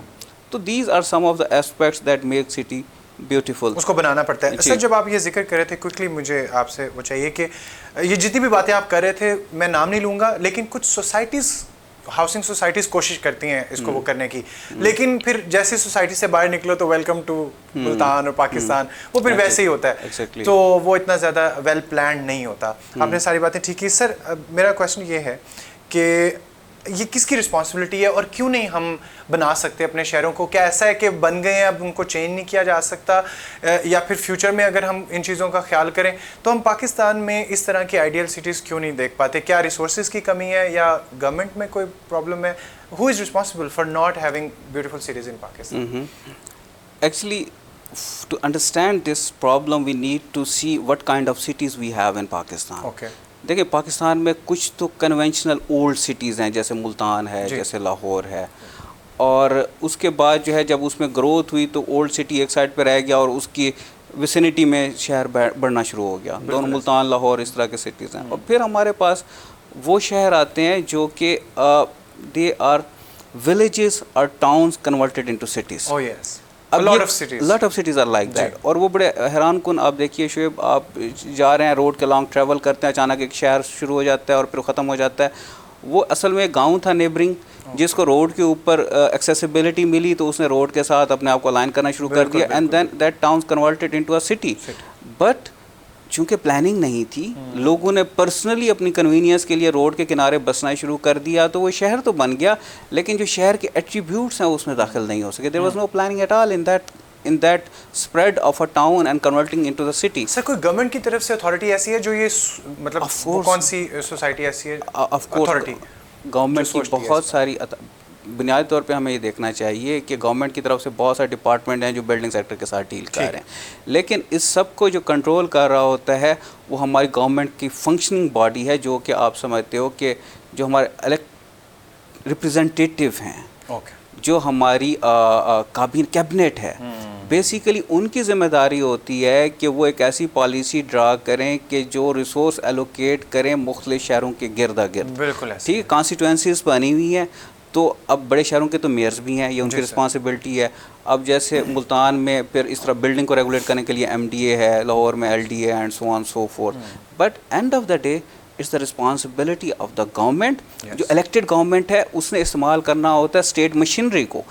تو these are some of the aspects that make city beautiful. اس کو بنانا پڑتا ہے. سر جب آپ یہ ذکر کر رہے تھے کوئکلی مجھے آپ سے وہ چاہیے کہ یہ جتنی بھی باتیں آپ کر رہے تھے میں نام نہیں لوں گا, لیکن کچھ سوسائٹیز, ہاؤسنگ سوسائٹیز کوشش کرتی ہیں اس کو وہ کرنے کی, لیکن پھر جیسے سوسائٹی سے باہر نکلو تو ویلکم ٹو ملتان اور پاکستان, وہ پھر ویسے ہی ہوتا ہے, تو وہ اتنا زیادہ ویل پلانڈ نہیں ہوتا. آپ نے ساری باتیں ٹھیک کی. سر میرا کویشچن یہ ہے کہ یہ کس کی رسپانسبلٹی ہے اور کیوں نہیں ہم بنا سکتے اپنے شہروں کو؟ کیا ایسا ہے کہ بن گئے ہیں اب ان کو چینج نہیں کیا جا سکتا, یا پھر فیوچر میں اگر ہم ان چیزوں کا خیال کریں تو ہم پاکستان میں اس طرح کی آئیڈیل سٹیز کیوں نہیں دیکھ پاتے؟ کیا ریسورسز کی کمی ہے یا گورنمنٹ میں کوئی پرابلم ہے؟ Who is responsible for not having beautiful cities in Pakistan? Actually to understand this problem we need to see what kind of cities we have in Pakistan. Okay. دیکھیں پاکستان میں کچھ تو کنونشنل اولڈ سٹیز ہیں, جیسے ملتان ہے, جیسے لاہور ہے, اور اس کے بعد جو ہے جب اس میں گروتھ ہوئی تو اولڈ سٹی ایک سائڈ پہ رہ گیا اور اس کی ویسینٹی میں شہر بڑھنا شروع ہو گیا. دونوں ملتان, لاہور اس طرح کے سٹیز ہیں. اور پھر ہمارے پاس وہ شہر آتے ہیں جو کہ دے آر ولیجز اور towns converted into cities. Lot of cities are like that. اور وہ بڑے حیران کن, آپ دیکھیے شعیب, آپ جا رہے ہیں روڈ کے لانگ ٹریول کرتے ہیں, اچانک ایک شہر شروع ہو جاتا ہے اور پھر ختم ہو جاتا ہے. وہ اصل میں ایک گاؤں تھا نیبرنگ, جس کو روڈ کے اوپر ایکسیسیبلٹی ملی تو اس نے روڈ کے ساتھ اپنے آپ کو الائن کرنا شروع کر دیا, and then that town converted into a city. But چونکہ پلاننگ نہیں تھی, لوگوں نے پرسنلی اپنی کنوینئنس کے لیے روڈ کے کنارے بسنا شروع کر دیا, تو وہ شہر تو بن گیا لیکن جو شہر کے ایٹریبیوٹس ہیں اس میں داخل نہیں ہو سکے. There was no planning at all in that spread of a town and converting into the city. سر کوئی گورنمنٹ کی طرف سے اتھارٹی ایسی ہے جو یہ مطلب کون سی سوسائٹی ایسی ہے اتھارٹی؟ گورنمنٹ کی بہت ساری, بنیادی طور پہ ہمیں یہ دیکھنا چاہیے کہ گورنمنٹ کی طرف سے بہت سارے ڈپارٹمنٹ ہیں جو بلڈنگ سیکٹر کے ساتھ ڈیل کر رہے ہیں, لیکن اس سب کو جو کنٹرول کر رہا ہوتا ہے وہ ہماری گورنمنٹ کی فنکشننگ باڈی ہے, جو کہ آپ سمجھتے ہو کہ جو ہمارے ریپرزنٹیٹیو ہیں, جو ہماری کیبنٹ ہے, بیسیکلی ان کی ذمہ داری ہوتی ہے کہ وہ ایک ایسی پالیسی ڈرا کریں کہ جو ریسورس ایلوکیٹ کریں مختلف شہروں کے گردا گرد. بالکل ٹھیک ہے, کانسٹیٹوئنسیز بنی ہوئی ہیں, تو اب بڑے شہروں کے تو میئرز بھی ہیں, یہ ان کی رسپانسبلٹی ہے. اب جیسے ملتان میں پھر اس طرح بلڈنگ کو ریگولیٹ کرنے کے لیے MDA ہے, لاہور میں LDA and so on so forth. But end of the day it's the responsibility of the government. جو الیکٹڈ گورنمنٹ ہے اس نے استعمال کرنا ہوتا ہے اسٹیٹ مشینری کو.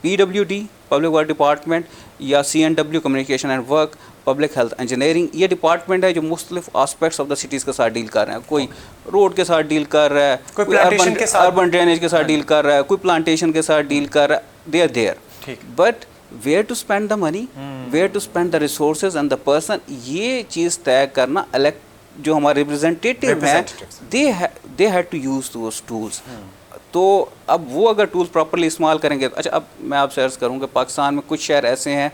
PWD پبلک ورک ڈپارٹمنٹ یا CNW communication and work, public health engineering, یہ ڈپارٹمنٹ ہے جو مختلف آسپیکٹس آف دا سٹیز کے ساتھ ڈیل کر رہے ہیں. کوئی روڈ کے ساتھ ڈیل کر رہا ہے, کوئی اربن ڈرینیج کے ساتھ ڈیل کر رہا ہے, کوئی پلانٹیشن کے ساتھ ڈیل کر رہا ہے. They are there, but where to spend the money, where to spend the resources and the person, یہ چیز طے کرنا جو ہمارے ریپرزنٹیٹیو ہیں, they had to use those tools. تو اب وہ اگر ٹولس پراپرلی استعمال کریں گے. اچھا, اب میں آپ سے عرض کروں کہ پاکستان میں کچھ شہر ایسے ہیں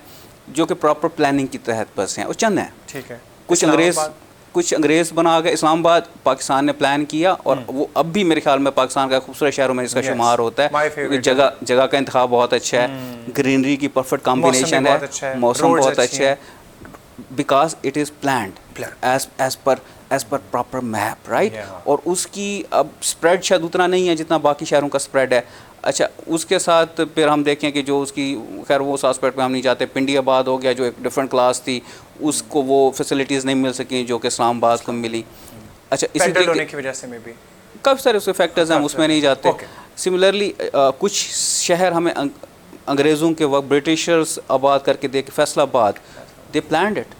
جو کہ پراپر پلاننگ کی تحت بسے ہیں, وہ چند ہیں. ٹھیک ہے, کچھ انگریز بنا گئے. اسلام آباد پاکستان نے پلان کیا اور وہ اب بھی میرے خیال میں پاکستان کا خوبصورت شہروں میں اس کا شمار ہوتا ہے. جگہ کا انتخاب بہت اچھا ہے, گرینری کی پرفیکٹ کمبینیشن ہے, موسم بہت اچھا ہے, because it is planned as per proper map, right. اور اس کی اب اسپریڈ شاید اتنا نہیں ہے جتنا باقی شہروں کا اسپریڈ ہے. اچھا, اس کے ساتھ پھر ہم دیکھیں کہ جو اس کی, خیر وہ اس آسپیکٹ پہ ہم نہیں جاتے. پنڈی آباد ہو گیا جو ایک ڈفرینٹ کلاس تھی, اس کو وہ فیسلٹیز نہیں مل سکیں جو کہ اسلام آباد کو ملی. اچھا, اسی ہونے کی وجہ سے میں بھی کافی سارے اس کے فیکٹرز ہیں, ہم اس میں نہیں جاتے. سملرلی کچھ شہر ہمیں انگریزوں کے وقت برٹشرز آباد کر کے دے کے, فیصل آباد, they planned it.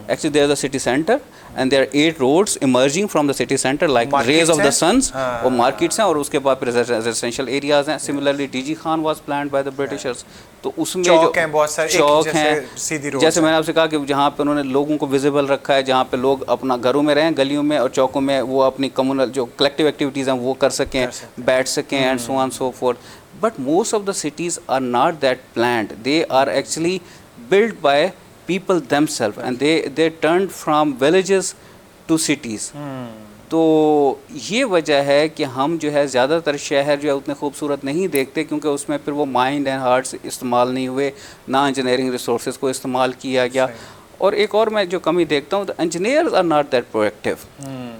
Actually there is a city center and there are 8 roads emerging from the city center like rays of the suns, اور markets ہیں, اور اس کے بعد residential areas ہیں. Similarly DG Khan was planned by the Britishers. تو اس میں جو چوک ہیں, جیسے میں نے آپ سے کہا کہ جہاں پہ انہوں نے لوگوں کو ویزیبل رکھا ہے, جہاں پہ لوگ اپنا گھروں میں رہیں, گلیوں میں اور چوکوں میں, وہ اپنی کمیونل جو کلیکٹیو ایکٹیویٹیز ہیں وہ کر سکیں, بیٹھ سکیں and so on so fourth. But most of the cities are not that planned. They are actually built by people themselves, and they turned from villages to cities. تو یہ وجہ ہے کہ ہم جو ہے زیادہ تر شہر جو ہے اتنے خوبصورت نہیں دیکھتے, کیونکہ اس میں پھر وہ مائنڈ اینڈ ہارٹس استعمال نہیں ہوئے, نہ انجینئرنگ ریسورسز کو استعمال کیا گیا. اور ایک اور میں جو کمی دیکھتا ہوں, engineers are not that proactive.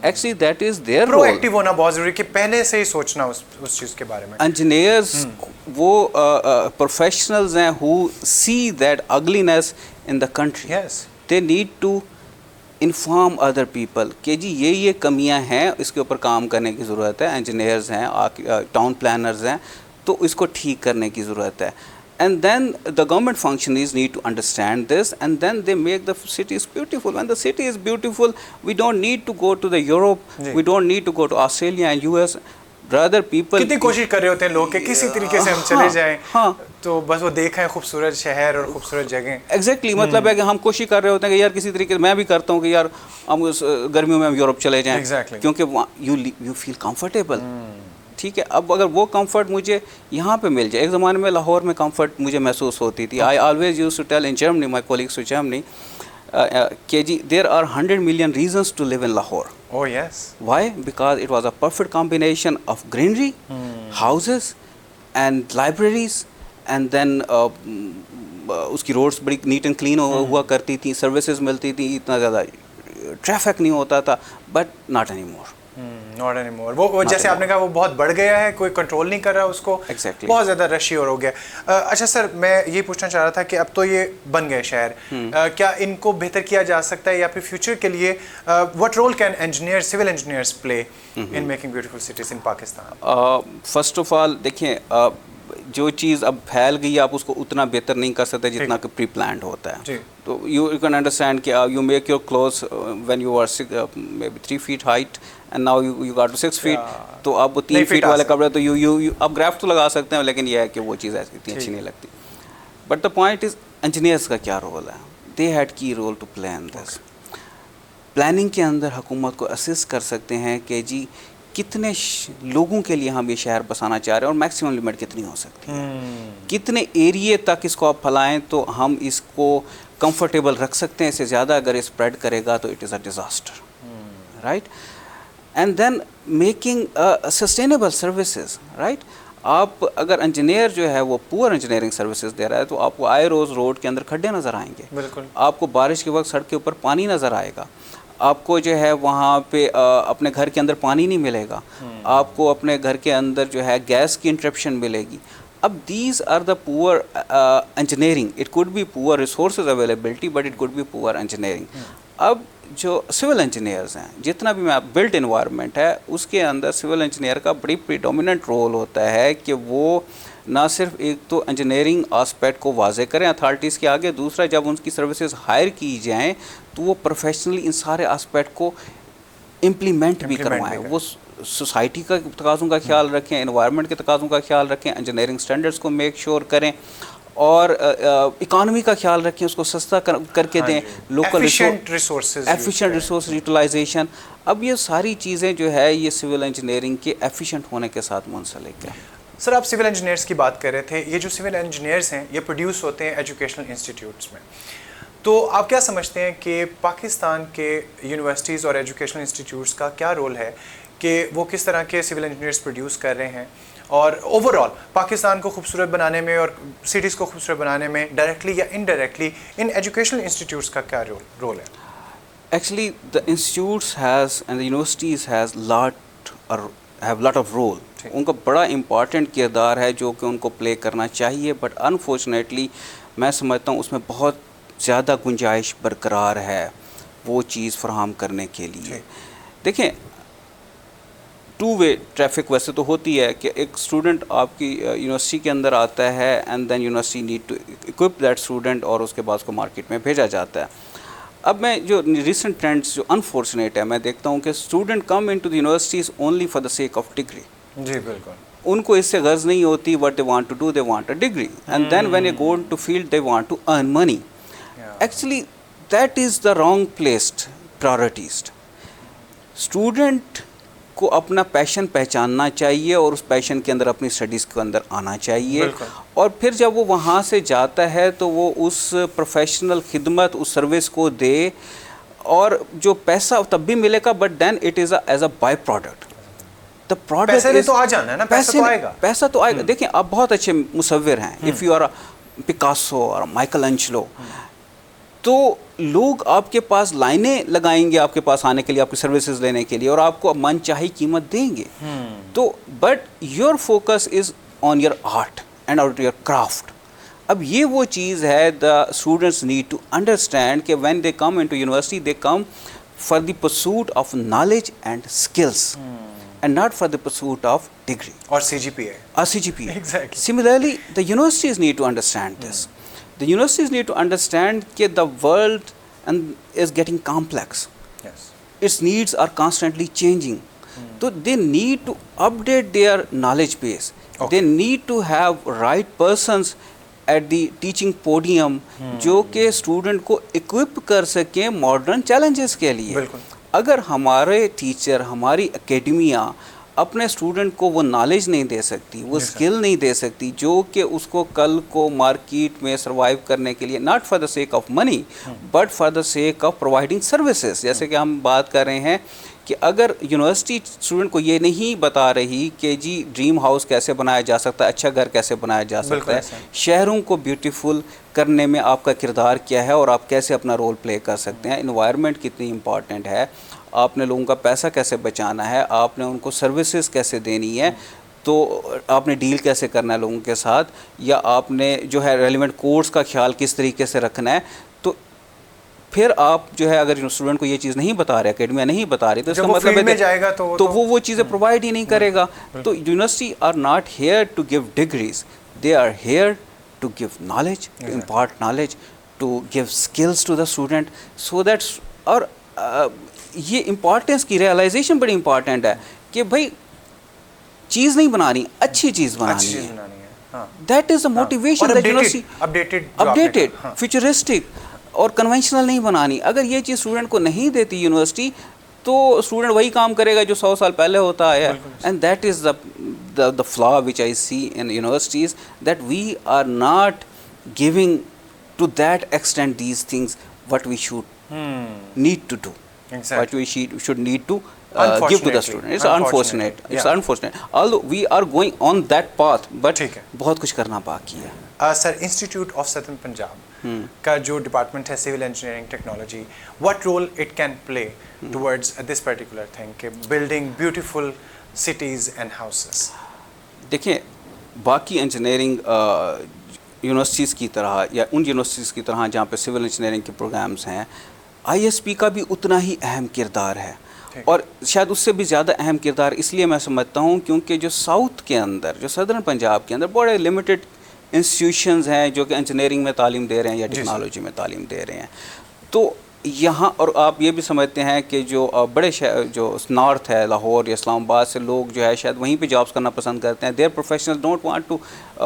Actually that is their role. Proactive ہونا بہت ضروری کہ پہلے سے ہی سوچنا اس چیز کے بارے میں. انجینئرز وہ پروفیشنلز ہیں who see that ugliness in the country. Yes. They need to inform other people کہ جی یہ کمیاں ہیں, اس کے اوپر کام کرنے کی ضرورت ہے. انجینئرز ہیں, ٹاؤن پلانرز ہیں, تو اس کو ٹھیک کرنے کی ضرورت ہے. And then the government functionaries need to understand this, and then they make the cities beautiful. When the city is beautiful, we don't need to go to the Europe, we don't need to go to Australia and US. Rather people کتنی کوشش کر رہے ہوتے ہیں لوگ کہ کسی طریقے سے ہم چلے جائیں, تو بس وہ دیکھیں خوبصورت شہر اور خوبصورت جگہیں. ایگزیکٹلی, مطلب ہے کہ ہم کوشش کر رہے ہوتے ہیں کہ یار کسی طریقے سے, میں بھی کرتا ہوں کہ یار ہم گرمیوں میں ہم یورپ چلے جائیں, کیونکہ یو فیل کمفرٹیبل. ٹھیک ہے, اب اگر وہ کمفرٹ مجھے یہاں پہ مل جائے. ایک زمانے میں لاہور میں کمفرٹ مجھے محسوس ہوتی تھی. I always use to tell in Germany, my colleagues to Germany, کہ جی there are 100 million reasons to live in Lahore. Oh yes. Why? Because it was a perfect combination of greenery, houses and libraries, and then اس کی roads بڑی net and clean ہوا کرتی تھیں, services ملتی تھیں, اتنا زیادہ ٹریفک نہیں ہوتا تھا. But not any more. Not any more. وہ جیسے آپ نے کہا وہ بہت بڑھ گیا ہے, کوئی کنٹرول نہیں کر رہا اس کو, بہت زیادہ رشی اور ہو گیا. اچھا سر, میں یہ پوچھنا چاہ رہا تھا کہ اب تو یہ بن گئے شہر, کیا ان کو بہتر کیا جا سکتا ہے, یا پھر فیوچر کے لیے what role can engineers, civil engineers play in making beautiful cities in Pakistan? First of آل دیکھیں, جو چیز اب پھیل گئی ہے آپ اس کو اتنا بہتر نہیں کر سکتے جتنا کہ پری پلانڈ ہوتا ہے. تو یو کین انڈرسٹینڈ کہ you make your clothes when you are maybe 3 feet height and now you got to 6 feet, تو آپ وہ 3 feet والے کپڑے تو آپ گرافٹ تو لگا سکتے ہیں, لیکن یہ ہے کہ وہ چیز ایسی اتنی اچھی نہیں لگتی. But the point is engineers کا کیا رول ہے. They had key role to plan this. Planning کے اندر حکومت کو اسسٹ کر سکتے ہیں کہ جی کتنے لوگوں کے لیے ہم یہ شہر بسانا چاہ رہے ہیں, اور میکسیمم لمٹ کتنی ہو سکتی ہے, کتنے ایریے تک اس کو آپ پھیلائیں تو ہم اس کو کمفرٹیبل رکھ سکتے ہیں. اس سے زیادہ اگر اسپریڈ کرے گا تو it is a disaster, right. And then making sustainable services, right. آپ اگر انجینئر جو ہے وہ پور انجینئرنگ سروسز دے رہا ہے تو آپ کو آئے روز روڈ کے اندر کھڈے نظر آئیں گے, بالکل. آپ کو بارش کے وقت سڑک کے اوپر پانی نظر آئے گا, آپ کو جو ہے وہاں پہ اپنے گھر کے اندر پانی نہیں ملے گا, آپ کو اپنے گھر کے اندر جو ہے گیس کی انٹرپشن ملے گی. اب these are the poor engineering. It could be poor resources availability, but it could be poor engineering. اب جو سول انجینئرز ہیں, جتنا بھی میں بلٹ انوائرمنٹ ہے اس کے اندر سول انجینئر کا بڑی پریڈومیننٹ رول ہوتا ہے کہ وہ نہ صرف ایک تو انجینئرنگ آسپیکٹ کو واضح کریں اتھارٹیز کے آگے, دوسرا جب ان کی سروسز ہائر کی جائیں تو وہ پروفیشنلی ان سارے آسپیکٹ کو امپلیمنٹ بھی کروائیں. وہ سوسائٹی کا تقاضوں کا خیال رکھیں, انوائرمنٹ کے تقاضوں کا خیال رکھیں, انجینئرنگ اسٹینڈرڈس کو میک شور کریں, اور اکانومی کا خیال رکھیں, اس کو سستا کر کے دیں, لوکل ایفیشینٹ ریسورس یوٹیلائزیشن. اب یہ ساری چیزیں جو ہے یہ سول انجینئرنگ کے ایفیشینٹ ہونے کے ساتھ منسلک ہے. سر آپ سول انجینئرس کی بات کر رہے تھے, یہ جو سول انجینئرس ہیں یہ پروڈیوس ہوتے ہیں ایجوکیشنل انسٹیٹیوٹس میں, تو آپ کیا سمجھتے ہیں کہ پاکستان کے یونیورسٹیز اور ایجوکیشنل انسٹیٹیوٹس کا کیا رول ہے کہ وہ کس طرح کے سول انجینئرس پروڈیوس کر رہے ہیں, اور اوور آل پاکستان کو خوبصورت بنانے میں اور سٹیز کو خوبصورت بنانے میں ڈائریکٹلی یا انڈائریکٹلی ان ایجوکیشنل انسٹیٹیوٹس کا کیا رول ہے؟ Actually the institutes has and the universities has have lot of role. ان کا بڑا امپارٹنٹ کردار ہے جو کہ ان کو پلے کرنا چاہیے, بٹ انفارچونیٹلی میں سمجھتا ہوں اس میں بہت زیادہ گنجائش برقرار ہے وہ چیز فراہم کرنے کے لیے. دیکھیں ٹو وے ٹریفک ویسے تو ہوتی ہے کہ ایک اسٹوڈنٹ آپ کی یونیورسٹی کے اندر آتا ہے and then university need to occupy that student اور اس کے بعد اس کو مارکیٹ میں بھیجا جاتا ہے. اب میں جو ریسنٹ ٹرینڈس جو انفارچونیٹ ہے میں دیکھتا ہوں کہ student come in to the universities only for the sake of degree. جی بالکل. ان کو اس سے غرض نہیں ہوتی what they want to do, they want a degree and then when a go to field they want to earn money. Actually that is the wrong placed prioritized. Student کو اپنا پیشن پہچاننا چاہیے اور اس پیشن کے اندر اپنی اسٹڈیز کے اندر آنا چاہیے, اور پھر جب وہ وہاں سے جاتا ہے تو وہ اس پروفیشنل خدمت اس سروس کو دے, اور جو پیسہ تب بھی ملے گا but then it is as a byproduct. The product تو آ جانا ہے نا, پیسہ تو آئے گا. پیسہ تو آئے گا. دیکھیں آپ بہت اچھے مصور ہیں, اف یو آر پکاسو اور مائیکل انچلو, تو لوگ آپ کے پاس لائنیں لگائیں گے آپ کے پاس آنے کے لیے, آپ کی سروسز لینے کے لیے, اور آپ کو من چاہی قیمت دیں گے. تو but your focus is on your art and on your craft. اب یہ وہ چیز ہے the students need to understand کہ when they come in to university they come for the pursuit of knowledge and skills and not for the pursuit of degree or CGPA. Or CGPA. Exactly. Similarly, the universities need to understand this. The universities need to understand that the world is getting complex. Yes. Its needs are constantly changing. So they need to update their knowledge base. Okay. They need to have right persons at the teaching podium جو کہ student کو equip کر سکیں modern challenges کے لیے. بالکل. اگر ہمارے ٹیچر ہماری اکیڈمیاں اپنے اسٹوڈنٹ کو وہ نالج نہیں دے سکتی, وہ اسکل نہیں دے سکتی جو کہ اس کو کل کو مارکیٹ میں سروائیو کرنے کے لیے, not for the sake of money but for the sake of providing services. جیسے کہ ہم بات کر رہے ہیں کہ اگر یونیورسٹی اسٹوڈنٹ کو یہ نہیں بتا رہی کہ جی ڈریم ہاؤس کیسے بنایا جا سکتا ہے, اچھا گھر کیسے بنایا جا سکتا ہے, شہروں کو بیوٹیفل کرنے میں آپ کا کردار کیا ہے اور آپ کیسے اپنا رول پلے کر سکتے ہیں, انوائرمنٹ کتنی امپورٹنٹ ہے, آپ نے لوگوں کا پیسہ کیسے بچانا ہے, آپ نے ان کو سروسز کیسے دینی ہے, تو آپ نے ڈیل کیسے کرنا ہے لوگوں کے ساتھ, یا آپ نے جو ہے ریلیونٹ کورس کا خیال کس طریقے سے رکھنا ہے. تو پھر آپ جو ہے اگر اسٹوڈنٹ کو یہ چیز نہیں بتا رہے, اکیڈمیاں نہیں بتا رہی, تو اس کا مطلب ہے تو وہ چیزیں پرووائڈ ہی نہیں کرے گا. تو university are not here to give degrees, they are here to give knowledge, to impart knowledge, to give skills to the student, so that. اور یہ امپورٹنس کی ریئلائزیشن بڑی امپورٹنٹ ہے کہ بھائی چیز نہیں بنانی, اچھی چیز بنانی ہے. That is the motivation. Updated, futuristic اور کنونشنل نہیں بنانی. اگر یہ چیز اسٹوڈنٹ کو نہیں دیتی یونیورسٹی تو اسٹوڈنٹ وہی کام کرے گا جو 100 سال پہلے ہوتا ہے. And that is the flaw which I see in universities, that we are not giving to that extent these things what we should need to do. Exactly. What we should need to give to the student. It's unfortunate. It's unfortunate. Although we are going on that path, but بہت کچھ کرنا باقی ہے. سر, institute of southern Punjab کا جو department ہے civil engineering technology, what role it can play towards this particular thing کہ building beautiful cities and houses. دیکھیں باقی انجینئرنگ یونیورسٹیز کی طرح یا ان یونیورسٹیز کی طرح جہاں پہ سول انجینئرنگ کے پروگرامز ہیں, آئی ایس پی کا بھی اتنا ہی اہم کردار ہے, اور شاید اس سے بھی زیادہ اہم کردار اس لیے میں سمجھتا ہوں کیونکہ جو ساؤتھ کے اندر, جو صدرن پنجاب کے اندر بڑے لمیٹڈ انسٹیٹیوشنز ہیں جو کہ انجینئرنگ میں تعلیم دے رہے ہیں یا ٹیکنالوجی میں تعلیم دے رہے ہیں. تو یہاں, اور آپ یہ بھی سمجھتے ہیں کہ جو بڑے شہر جو نارتھ ہے, لاہور یا اسلام آباد سے لوگ جو ہے شاید وہیں پہ جابس کرنا پسند کرتے ہیں. Their professional don't want to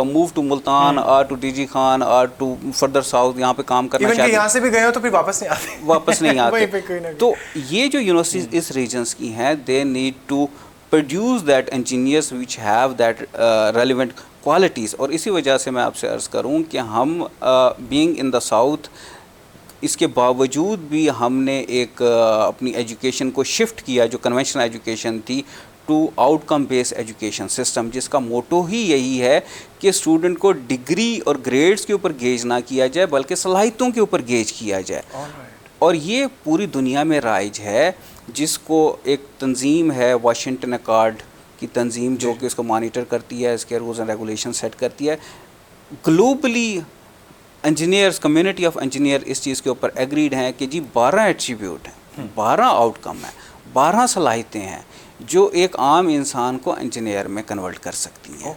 move to Multan اور ٹو ڈی جی خان اور ٹو فردر ساؤتھ, یہاں پہ کام کرنا چاہتے ہیں, یہاں سے بھی گئے ہو تو پھر واپس نہیں آتے. تو یہ جو یونیورسٹیز اس ریجنس کی ہیں, they need to produce that engineers which have that relevant qualities. اور اسی وجہ سے میں آپ سے عرض کروں کہ ہم بینگ ان دا ساؤتھ, اس کے باوجود بھی ہم نے ایک اپنی ایجوکیشن کو شفٹ کیا جو کنونشنل ایجوکیشن تھی to outcome based education system, جس کا موٹو ہی یہی ہے کہ اسٹوڈنٹ کو ڈگری اور گریڈز کے اوپر گیج نہ کیا جائے بلکہ صلاحیتوں کے اوپر گیج کیا جائے. اور یہ پوری دنیا میں رائج ہے, جس کو ایک تنظیم ہے واشنگٹن اکارڈ کی تنظیم جو کہ اس کو مانیٹر کرتی ہے, اس کے رولز اینڈ ریگولیشن سیٹ کرتی ہے. Globally engineers, community of engineer اس چیز کے اوپر ایگریڈ ہیں کہ جی 12 ایٹریبیوٹ ہیں, 12 آؤٹ کم ہیں, 12 صلاحیتیں ہیں جو ایک عام انسان کو انجینئر میں کنورٹ کر سکتی ہیں.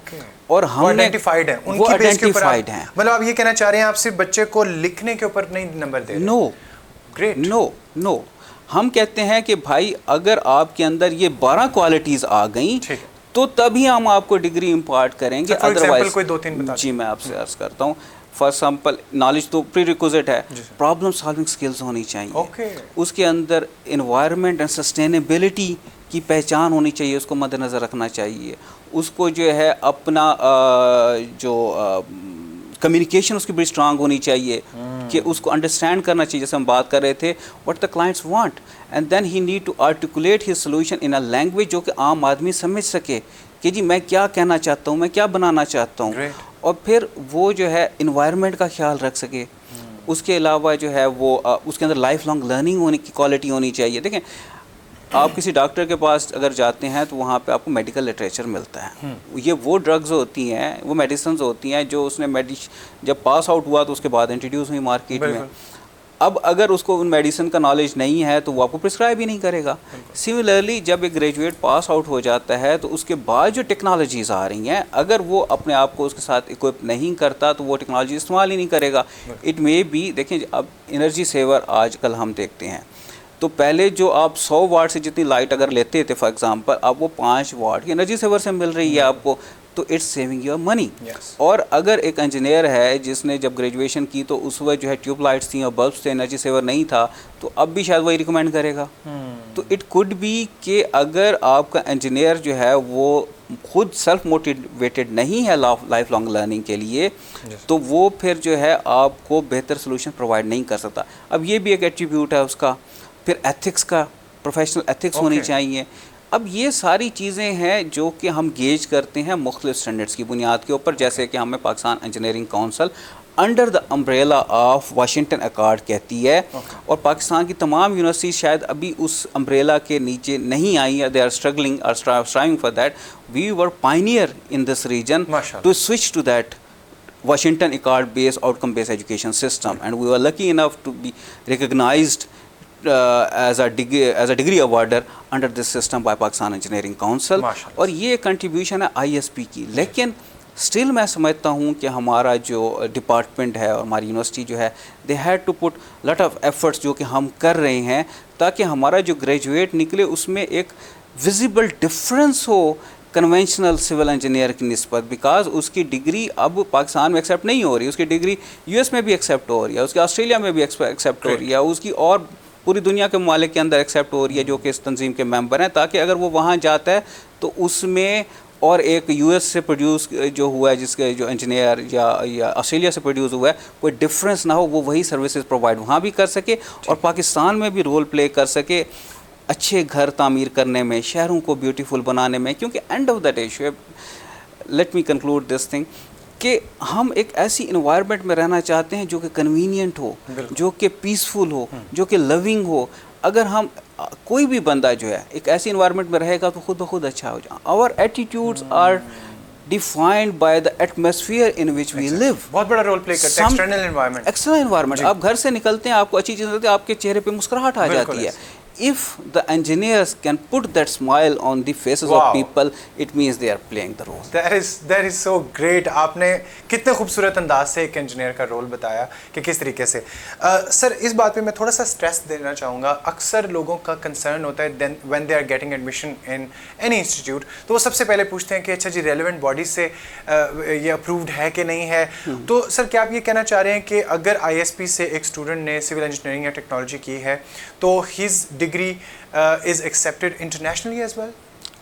اور ہم آئیڈینٹیفائڈ ہیں, ان کی بیس کے اوپر ہیں. مطلب آپ یہ کہنا چاہ رہے ہیں آپ صرف بچے کو لکھنے کے اوپر نہیں نمبر دے رہے؟ نو, گریٹ, نو. ہم کہتے ہیں کہ بھائی اگر آپ کے اندر یہ 12 کوالٹیز آ گئیں تو تبھی ہم آپ کو ڈگری امپارٹ کریں گے. ادروائز کوئی 2-3 بتا. جی میں آپ سے عرض کرتا ہوں. فار ایگزامپل نالج تو پری ریکوزٹ ہے, پرابلم سالونگ سکلز ہونی چاہیے, اس کے اندر انوائرمنٹ اینڈ سسٹینیبلٹی کی پہچان ہونی چاہیے, اس کو مد نظر رکھنا چاہیے, اس کو جو ہے اپنا جو کمیونیکیشن اس کی بڑی اسٹرانگ ہونی چاہیے کہ اس کو انڈرسٹینڈ کرنا چاہیے, جیسے ہم بات کر رہے تھے what the clients want, and then he need to articulate his solution in a language جو کہ عام آدمی سمجھ سکے کہ جی میں کیا کہنا چاہتا ہوں, میں کیا بنانا چاہتا ہوں, اور پھر وہ جو ہے انوائرمنٹ کا خیال رکھ سکے. اس کے علاوہ جو ہے وہ اس کے اندر لائف لانگ لرننگ ہونے کی کوالٹی ہونی چاہیے. دیکھیں آپ کسی ڈاکٹر کے پاس اگر جاتے ہیں تو وہاں پہ آپ کو میڈیکل لٹریچر ملتا ہے, یہ وہ ڈرگز ہوتی ہیں, وہ میڈیسنز ہوتی ہیں جو اس نے جب پاس آؤٹ ہوا تو اس کے بعد انٹروڈیوس ہوئی مارکیٹ میں. اب اگر اس کو ان میڈیسن کا نالج نہیں ہے تو وہ آپ کو پرسکرائب ہی نہیں کرے گا. سملرلی جب ایک گریجویٹ پاس آؤٹ ہو جاتا ہے تو اس کے بعد جو ٹیکنالوجیز آ رہی ہیں اگر وہ اپنے آپ کو اس کے ساتھ اکوپ نہیں کرتا تو وہ ٹیکنالوجی استعمال ہی نہیں کرے گا. اٹ مے بی دیکھیں اب انرجی سیور آج کل ہم دیکھتے ہیں تو پہلے جو آپ 100 واٹ سے جتنی لائٹ اگر لیتے تھے فار ایگزامپل, اب وہ 5 واٹ کی انرجی سیور سے مل رہی ہے آپ کو, تو اٹس سیونگ یور منی. اور اگر ایک انجینئر ہے جس نے جب گریجویشن کی تو اس وقت جو ہے ٹیوب لائٹس تھیں اور بلبس تھے, انرجی سیور نہیں تھا, تو اب بھی شاید وہی ریکمینڈ کرے گا. تو اٹ کوڈ بی کہ اگر آپ کا انجینئر جو ہے وہ خود سیلف موٹیویٹڈ نہیں ہے لائف لانگ لرننگ کے لیے تو وہ پھر جو ہے آپ کو بہتر سولوشن پرووائڈ نہیں کر سکتا. اب یہ بھی ایک ایٹریبیوٹ ہے اس کا. پھر ایتھکس کا, پروفیشنل ایتھکس ہونی چاہیے. اب یہ ساری چیزیں ہیں جو کہ ہم گیج کرتے ہیں مختلف اسٹینڈرڈس کی بنیاد کے اوپر, جیسے کہ ہمیں Pakistan engineering council under the umbrella of Washington accord کہتی ہے, اور پاکستان کی تمام یونیورسٹیز شاید ابھی اس امبریلا کے نیچے نہیں آئی ہیں. دے آر اسٹرگلنگ اور striving for that. We were pioneer in this region to switch to that Washington Accord based outcome based education system, and we were lucky enough to be recognized as a degree awarder under this system by Pakistan Engineering Council. اور یہ contribution ہے ISP کی. لیکن still میں سمجھتا ہوں کہ ہمارا جو ڈپارٹمنٹ ہے اور ہماری یونیورسٹی جو ہے they had to put lot of efforts جو کہ ہم کر رہے ہیں تاکہ ہمارا جو گریجویٹ نکلے اس میں ایک ویزیبل ڈفرینس ہو کنونشنل سول انجینئر کی نسبت, بیکاز اس کی ڈگری اب پاکستان میں ایکسیپٹ نہیں ہو رہی, اس کی ڈگری US میں بھی ایکسیپٹ ہو رہی ہے, اس کی آسٹریلیا میں بھی ایکسیپٹ ہو رہی ہے, اس کی اور پوری دنیا کے ممالک کے اندر ایکسیپٹ ہو رہی ہے جو کہ اس تنظیم کے ممبر ہیں, تاکہ اگر وہ وہاں جاتا ہے تو اس میں اور ایک US سے پروڈیوس جو ہوا ہے جس کے جو انجینئر یا آسٹریلیا سے پروڈیوس ہوا ہے کوئی ڈفرینس نہ ہو, وہ وہی سروسز پرووائڈ وہاں بھی کر سکے اور پاکستان میں بھی رول پلے کر سکے اچھے گھر تعمیر کرنے میں, شہروں کو بیوٹیفل بنانے میں. کیونکہ and of the day let me conclude this thing کہ ہم ایک ایسی انوائرمنٹ میں رہنا چاہتے ہیں جو کہ کنوینئنٹ ہو, جو کہ پیسفل ہو, جو کہ لونگ ہو. اگر ہم کوئی بھی بندہ جو ہے ایک ایسی انوائرمنٹ میں رہے گا تو خود بخود اچھا ہو جائے. Our attitudes are defined by the atmosphere in which we live. بہت بڑا رول پلے کرتا ہے ایکسٹرنل انوائرمنٹ. ایکسٹرنل انوائرمنٹ, آپ گھر سے نکلتے ہیں آپ کو اچھی چیز ہوتی ہے, آپ کے چہرے پہ مسکراہٹ آ جاتی ہے. If the engineers can put that smile on the faces of people, it means they are playing the role. That is so great. آپ نے کتنے خوبصورت انداز سے ایک انجینئر کا رول بتایا کہ کس طریقے سے. سر اس بات پہ میں تھوڑا سا اسٹریس دینا چاہوں گا. اکثر لوگوں کا کنسرن ہوتا ہے when they are getting admission in any institute, تو وہ سب سے پہلے پوچھتے ہیں کہ اچھا جی ریلیونٹ باڈی سے یہ اپرووڈ ہے کہ نہیں ہے. تو سر کیا آپ یہ کہنا چاہ رہے ہیں کہ اگر ISP سے ایک اسٹوڈنٹ نے سول انجینئرنگ یا ٹیکنالوجی کی ہے تو his degree is accepted internationally as well?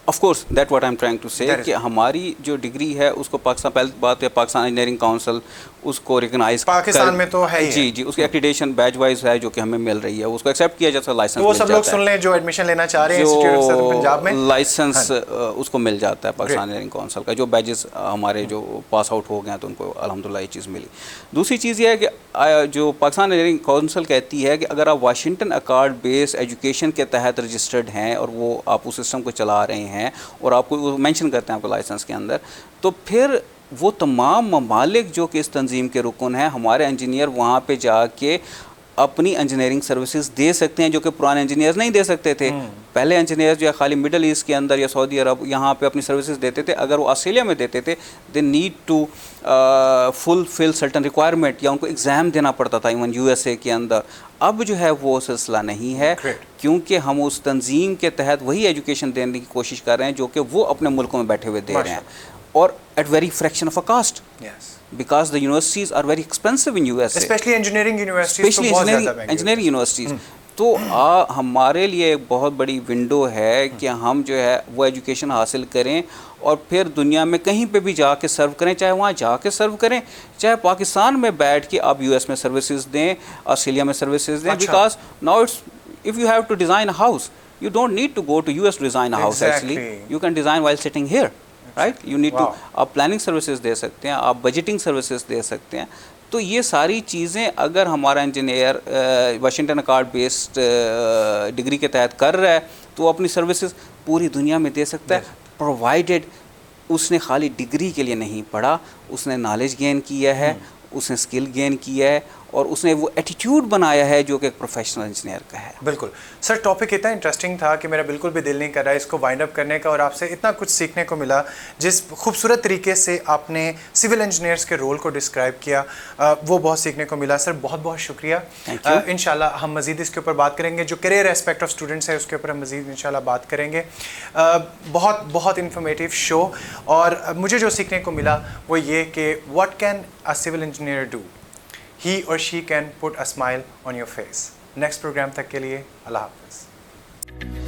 Of course, that's what I'm trying to say کہ ہماری جو ڈگری ہے اس کو پاکستان, پہلی بات ہے پاکستان انجینئرنگ کاؤنسل اس کو ریکگنائز پاکستان میں تو ہے جی اس کی ایکریڈیشن بیچ وائز ہے جو کہ ہمیں مل رہی ہے, اس کو ایکسیپٹ کیا جاتا ہے, لائسنس وہ سب لوگ سن لیں جو ایڈمیشن لینا چاہ رہے ہیں انسٹیٹیوٹ آف سدرن پنجاب میں, لائسنس اس کو مل جاتا ہے پاکستان انجینئرنگ کاؤنسل کا. جو بیچز ہمارے جو پاس آؤٹ ہو گئے ہیں تو ان کو الحمدللہ یہ چیز ملی. دوسری چیز یہ ہے کہ جو پاکستان انجینئرنگ کاؤنسل کہتی ہے کہ اگر آپ واشنگٹن اکارڈ بیس ایجوکیشن کے تحت رجسٹرڈ ہیں اور وہ آپ اس سسٹم کو چلا رہے ہیں اور آپ کو مینشن کرتے ہیں آپ کو لائسنس کے اندر, تو پھر وہ تمام ممالک جو کہ اس تنظیم کے رکن ہیں, ہمارے انجینئر وہاں پہ جا کے اپنی انجینئرنگ سروسز دے سکتے ہیں جو کہ پرانے انجینئرز نہیں دے سکتے تھے. پہلے انجینئرز جو ہے خالی مڈل ایسٹ کے اندر یا سعودی عرب یہاں پہ اپنی سروسز دیتے تھے. اگر وہ آسٹریلیا میں دیتے تھے they need to fill certain requirement, یا ان کو ایگزام دینا پڑتا تھا ایون یو ایس اے کے اندر. اب جو ہے وہ سلسلہ نہیں ہے, کیونکہ ہم اس تنظیم کے تحت وہی ایجوکیشن دینے کی کوشش کر رہے ہیں جو کہ وہ اپنے ملکوں میں بیٹھے ہوئے دے رہے ہیں, اور at very fraction of a cost. Because the universities are very expensive in USA. Especially engineering universities. Engineering universities. تو ہمارے لیے ایک بہت بڑی ونڈو ہے کہ ہم جو ہے وہ ایجوکیشن حاصل کریں اور پھر دنیا میں کہیں پہ بھی جا کے سرو کریں, چاہے وہاں جا کے سرو کریں, چاہے پاکستان میں بیٹھ کے آپ US میں سروسز دیں, آسٹریلیا میں سروسز دیں. Because now it's, if you have to design a house, you don't need to go to US to design a house. Actually you can design while sitting here. Right, you need to, آپ planning services دے سکتے ہیں, آپ budgeting services دے سکتے ہیں. تو یہ ساری چیزیں اگر ہمارا engineer Washington accord based degree کے تحت کر رہا ہے تو وہ اپنی سروسز پوری دنیا میں دے سکتا ہے, پرووائڈیڈ اس نے خالی ڈگری کے لیے نہیں پڑھا, اس نے نالج گین کیا ہے, اس نے اسکل گین کیا ہے, اور اس نے وہ ایٹیٹیوڈ بنایا ہے جو کہ ایک پروفیشنل انجینئر کا ہے. بالکل سر, ٹاپک اتنا انٹرسٹنگ تھا کہ میرا بالکل بھی دل نہیں کر رہا ہے اس کو وائنڈ اپ کرنے کا, اور آپ سے اتنا کچھ سیکھنے کو ملا. جس خوبصورت طریقے سے آپ نے سول انجینئرس کے رول کو ڈسکرائب کیا وہ بہت سیکھنے کو ملا. سر بہت بہت شکریہ. انشاءاللہ ہم مزید اس کے اوپر بات کریں گے, جو کیریئر اسپیکٹ آف اسٹوڈنٹس ہے اس کے اوپر ہم مزید انشاءاللہ بات کریں گے. بہت بہت انفارمیٹیو شو, اور مجھے جو سیکھنے کو ملا وہ یہ کہ what can a civil engineer do, he or she can put a smile on your face. Next program تک کے لیے اللہ حافظ.